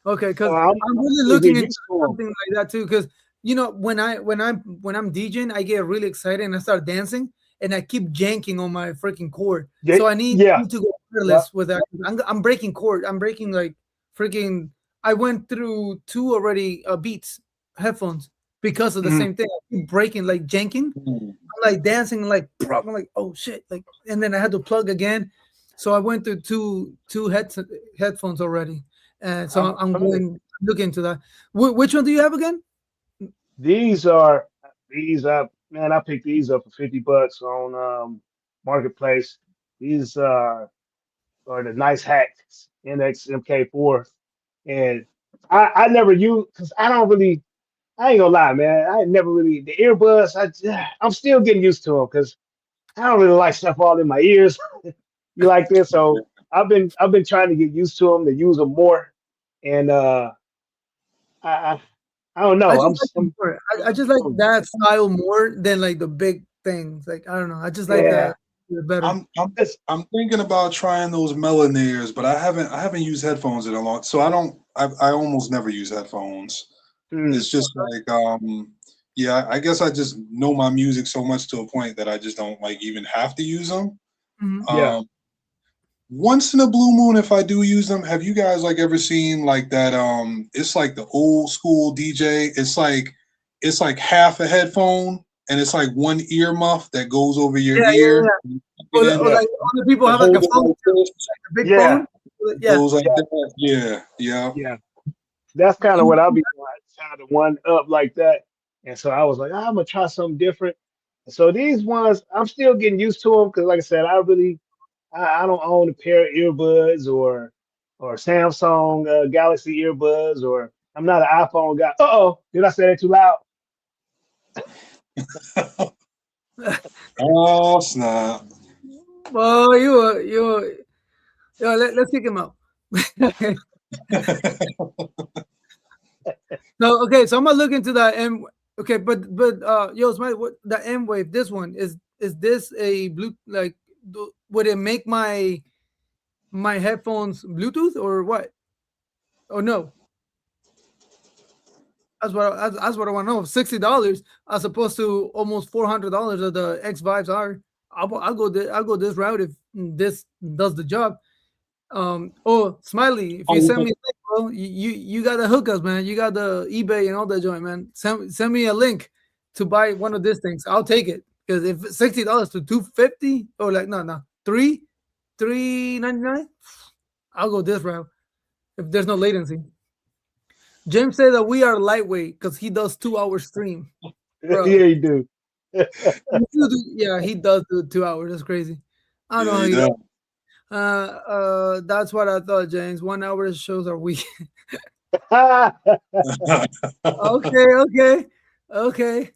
Okay,
So
because
I'm
I'm really
trying to
looking
get
into
used to them.
something like that too. Because when I'm DJing, I get really excited and I start dancing, and I keep janking on my freaking cord.
Yeah,
So I
yeah,
need to go
yeah.
wireless with that. I'm breaking cord. I'm breaking like freaking. I went through two already Beats headphones because of the
Mhm.
same thing. I keep breaking like janking.
Mm.
I'm like dancing like I'm like oh shit like, and then I had to plug again. So I went through two headphones already, and so
I'm
I'm
telling you,
going look into that. Which one do you have again?
these are these up. Man, I picked these up for $50 on marketplace. These are the nice hacks NX MK4, and I never use because I don't really. I ain't gonna lie, man. I never really the earbuds. I'm still getting used to them because I don't really like stuff all in my ears. You like this, so I've been trying to get used to them to use them more, and I, I I don't
I
know.
just like the more. I just like
I'm
that style more than like the big things. Like I don't know. I just like
yeah.
that better.
It's,
I'm thinking about trying those Melanairs, but I haven't used headphones in a long, so I almost never use headphones.
mm,
It's just like yeah, I guess I just know my music so much to a point that I just don't like even have to use them.
Mhm.
yeah.
Um Once in a blue moon, if I do use them, have you guys like ever seen like that it's like the old school DJ. It's like half a headphone and it's like one ear muff that goes over your
Yeah, yeah,
ear.
yeah.
You plug it in,
Or
Yeah,
like other people
to
have like a
hold it
phone,
like this.
a big
yeah,
phone.
It
Yeah.
goes like that. Yeah, yeah.
yeah. That's kind of what I'll be doing. I tied the one up like that, and so I was like, I'm gonna try something different. So these ones, I'm still getting used to them because, like I said, I don't own a pair of earbuds or Samsung Galaxy earbuds, or I'm not an iPhone guy. Oh, did I say that too loud?
Oh snap!
Well, let's kick him out. No, okay, so I'm gonna look into that M. Okay, but yo, it's what the M wave? This one is this a blue like? Would it make my headphones Bluetooth or what? Oh no, that's what I want to know. $60 as opposed to almost $400 of the X Vives are. I'll go this route if this does the job. Oh, Smiley, if you
Oh,
send me a link, bro, you got the hook us, man. You got the eBay and all that joint, man. Send me a link to buy one of these things. I'll take it because if it's $60 to 250 or like no three 99, I'll go this route if there's no latency. James said that we are lightweight because he does 2 hour stream,
Yeah,
bro.
you do.
Yeah, he does do 2 hours. That's crazy. I don't know
yeah,
how
he
he does.
does.
That's what I thought, James. 1 hour shows are weak. Okay, okay, okay.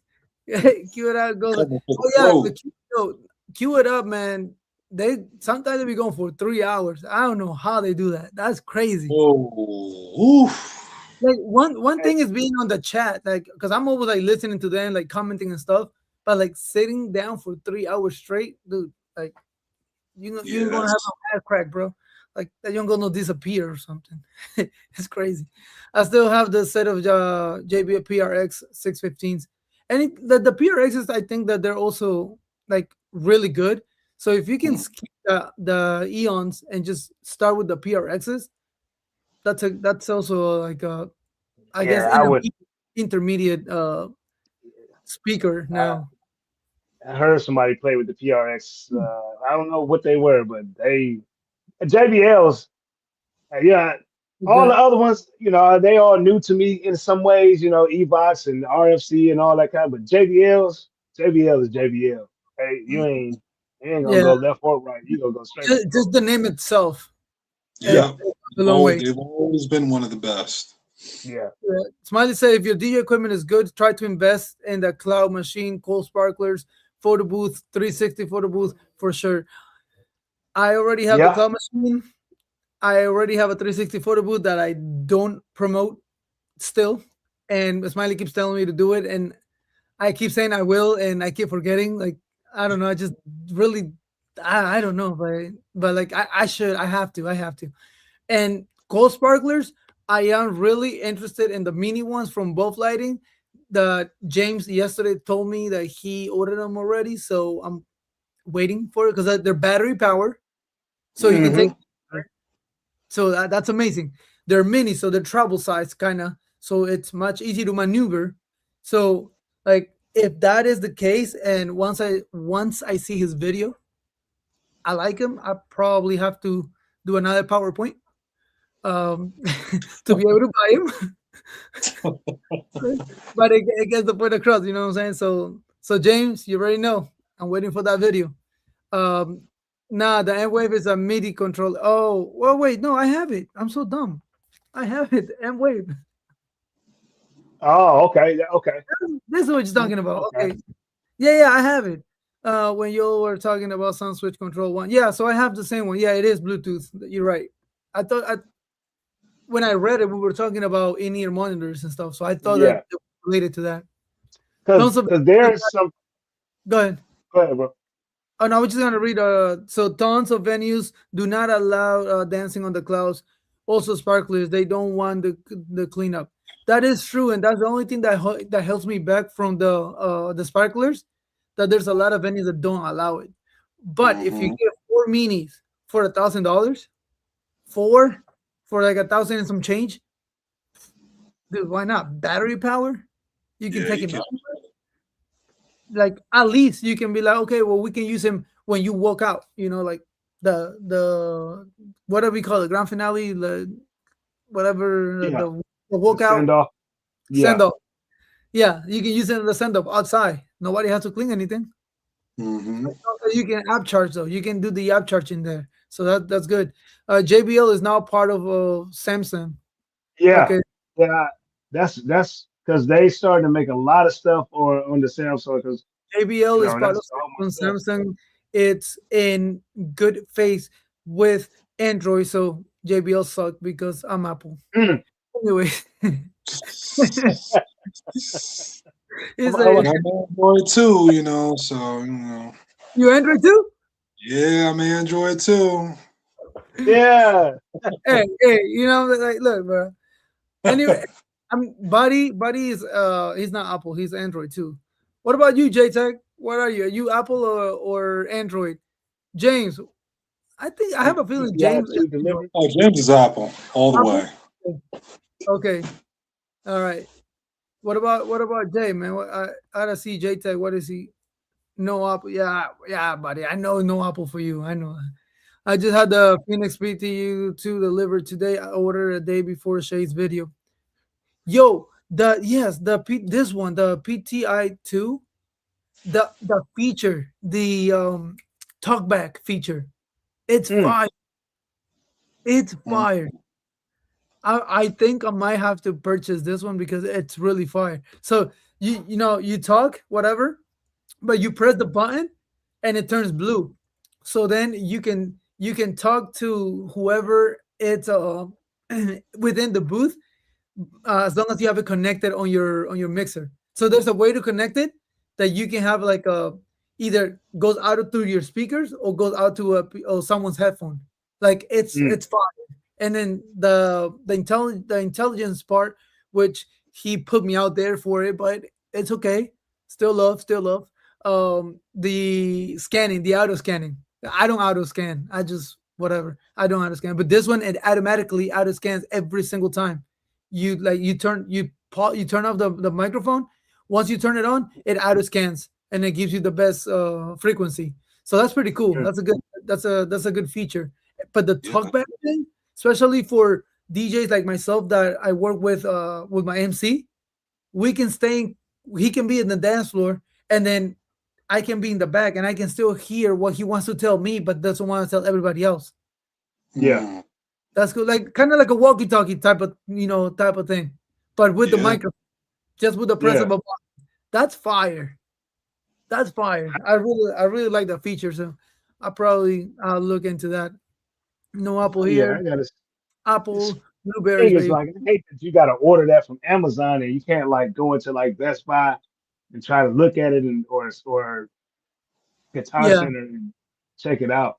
Cue it out goes.
Coming for the
Oh yeah,
throat.
cue it up, man. They sometimes they be going for 3 hours. I don't know how they do that. That's crazy.
Oh, oof.
Like one thing is being on the chat, like because I'm always like listening to them, like commenting and stuff. But like sitting down for 3 hours straight, dude, like you
Yeah,
ain't gonna have
that's
no ass crack, bro. Like that you ain't gonna disappear or something. It's crazy. I still have the set of JBL PRX 615s, and the PRXs. I think that they're also like really good. So if you can
mm,
skip the Eons and just start with the PRXs, that's also like a I guess
Yeah, I would.
intermediate speaker
I,
now.
I heard somebody play with the PRX. I don't know what they were, but they JBLs. Yeah, All the
Good.
other ones, they all new to me in some ways. Evox and RFC and all that kind. But JBL is JBL. Hey, you ain't gonna
Yeah,
go left or right. You gonna go straight up.
just the name itself, it
Yeah,
Yeah,
goes a long way.
they've always been one of the best.
yeah,
Yeah. Smiley said, if your DJ equipment is good, try to invest in the cloud machine, cold sparklers, photo booth, 360 photo booth for sure. I already have the
yeah.
cloud machine. I already have a 360 photo booth that I don't promote still. And Smiley keeps telling me to do it. And I keep saying I will, and I keep forgetting. Like, I don't know. I just really, I don't know. But like, I should, I have to. And cold sparklers, I am really interested in the mini ones from Both Lighting. The James yesterday told me that he ordered them already, so I'm waiting for it because they're battery power, so you can take.
Hmm.
So that's amazing. They're mini, so they're travel size kind of, so it's much easier to maneuver. So like if that is the case, and once I see his video, I like him. I probably have to do another PowerPoint um, to be able to buy him. But it gets the point across, you know what I'm saying? So James, you already know. I'm waiting for that video. Um, nah, the M Wave is a MIDI control. Oh, well, wait, no, I have it. I'm so dumb. I have it. M Wave.
Oh, okay, okay,
This is what you're talking about.
okay.
Okay. Yeah, I have it. When you were talking about Sound Switch Control One. Yeah, so I have the same one. Yeah, it is Bluetooth. You're right. I thought when I read it, we were talking about in-ear monitors and stuff. So I thought that
Yeah,
it was related to that.
because
Tons of
there's some.
Go ahead.
Go ahead, bro.
Oh no, I was just gonna read. So tons of venues do not allow dancing on the clouds. Also, sparklers, they don't want the cleanup. That is true, and that's the only thing that helps me back from the sparklers. That there's a lot of venues that don't allow it. But if you
Hmm.
get four minis for $1,000, four for like 1,000 and some change, dude, why not? Battery power, you can
Yeah,
take
you
him
can.
like at least you can be like, okay, well, we can use him when you walk out, like the what do we call it, grand finale, the whatever,
Yeah,
the
the
walkout
send off.
send
Yeah,
off. Yeah, you can use it in the send off outside. Nobody has to clean anything.
Hmm.
Also, you can app charge though. You can do the app charge in there, so that's good. JBL is now part of Samsung.
yeah,
Okay,
yeah. That's because they started to make a lot of stuff on the Samsung because
JBL is part of
that's all my stuff.
Samsung. It's in good faith with Android, so JBL sucked because I'm Apple.
Mm.
Anyway,
I'm,
it's
I'm,
a
And I'm Android too, so.
you Android too?
Yeah, I'm Android too.
yeah,
Hey, like, look, bro. Anyway, I'm Buddy is he's not Apple, he's Android too. What about you, JTech? What are you? Are you Apple or Android? James, I think I have a feeling
you
James is
actually
Android.
delivered.
Oh, James is Apple all the
Apple?
way.
Okay. All right. What about Jay, man? I don't see JTech. What is he? No Apple. Yeah, buddy. I know no Apple for you. I know. I just had the Phoenix PTU 2 delivered today. I ordered a day before Shay's video. Yo, this one, the PTI 2, the feature, the talkback feature. It's
Mm.
fire. It's
Mm.
fire. I think I might have to purchase this one because it's really fire. So you talk whatever, but you press the button and it turns blue. So then you can talk to whoever it's within the booth, as long as you have it connected on your mixer. So there's a way to connect it that you can have like a either goes out through your speakers or goes out to or someone's headphone. Like
Mm.
it's fire. And then the intelligence part, which he put me out there for it, but it's okay. Still love. The scanning, the auto scanning. I don't auto scan. I just whatever. I don't auto scan. But this one, it automatically auto scans every single time. You turn off the microphone. Once you turn it on, it auto scans and it gives you the best frequency. So that's pretty cool.
Mm.
That's a good feature. But the
Yeah.
talkback thing, especially for DJs like myself that I work with my MC, we can he can be in the dance floor, and then I can be in the back, and I can still hear what he wants to tell me, but doesn't want to tell everybody else.
Yeah.
That's good. Like kind of like a walkie-talkie type of thing, but with the microphone, just with the press of a button. That's fire. That's fire. I really like that feature. So I'll look into that. No Apple here.
I gotta.
Apple, blueberries.
Thing is, like, I hate that you got to order that from Amazon and you can't like go into like Best Buy and try to look at it and or Guitar Center and check it out.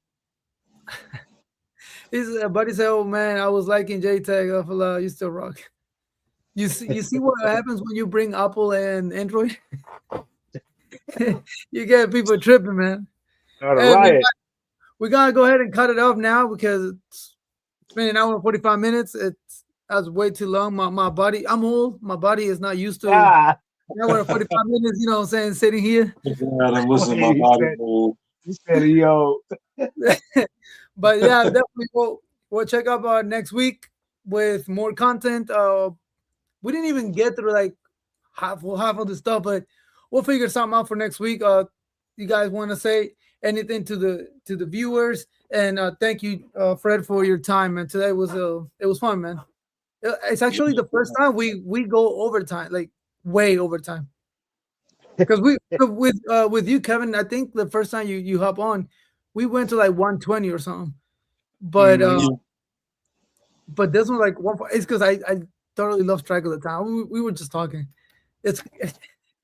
His buddy said, "Oh man, I was liking JTAG. You still rock." You see what happens when you bring Apple and Android? You get people tripping, man. We gotta go ahead and cut it off now because it's been an hour and 45 minutes. That's way too long. My body, I'm old. My body is not used to an hour and 45 minutes. You know what I'm saying? Sitting here.
My body move.
You said, yo.
But yeah, definitely we'll check up next week with more content. We didn't even get through like half of the stuff, but we'll figure something out for next week. You guys want to say anything to the viewers? And thank you, Fred, for your time. And today it was fun, man. It's actually the first time we go overtime, like way overtime. Because with you, Kevin, I think the first time you hop on, we went to like 120 or something. But this one like it's because I thoroughly lost track of the time. We were just talking.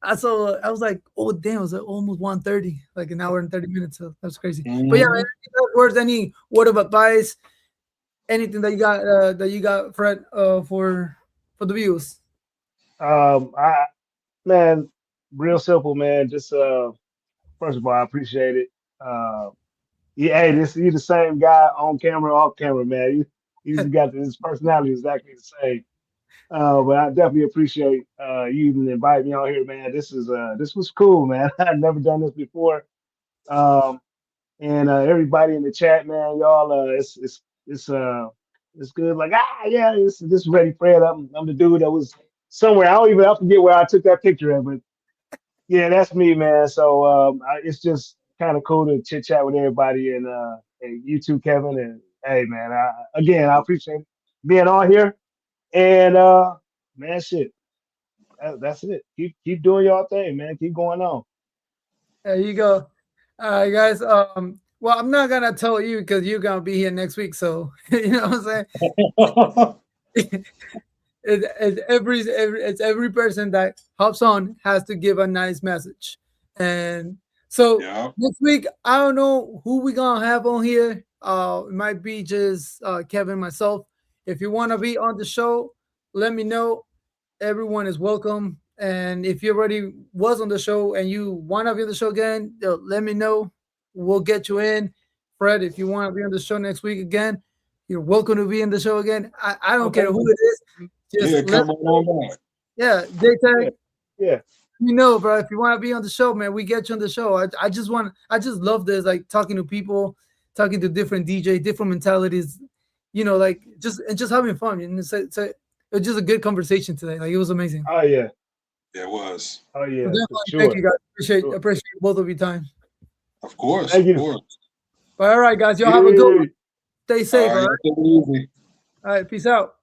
I was like, oh damn, it was like almost 1:30, like an hour and 30 minutes. So that's crazy. But yeah, any word of advice, anything that you got, Fred, for the viewers?
Man, real simple, man. Just first of all, I appreciate it. Hey, you're the same guy on camera, off camera, man. You got his personality exactly the same. But I definitely appreciate you even inviting me on here, man. This was cool, man. I've never done this before. And everybody in the chat, man, y'all, it's good. Like, this is Ready Fred. I'm the dude that was somewhere. I forget where I took that picture of, but yeah, that's me, man. So it's just kind of cool to chit chat with everybody, and you too, Kevin. And hey, man, I appreciate being on here. And man, shit, that's it. Keep doing y'all thing, man. Keep going on.
There you go. All right, guys. Well, I'm not gonna tell you because you're gonna be here next week. So you know what I'm saying. It's every person that hops on has to give a nice message. And so next week, I don't know who we gonna have on here. It might be just Kevin, myself. If you want to be on the show, let me know. Everyone is welcome. And if you already was on the show and you want to be on the show again, let me know. We'll get you in. Fred, if you want to be on the show next week again, you're welcome to be in the show again. I don't care who it is. Just
come on.
Yeah, JTAG.
Yeah.
You know, bro, if you want to be on the show, man, we get you on the show. I just love this, like talking to people, talking to different DJ, different mentalities, you know, like just having fun. And it's just a good conversation today. Like it was amazing.
Oh yeah.
Yeah, it was.
Oh yeah.
So thank you guys. Appreciate both of your time.
Of course.
Thank you.
Of course.
All right, guys. Y'all have a good one. Stay safe. All right.
All right.
All right. Peace out.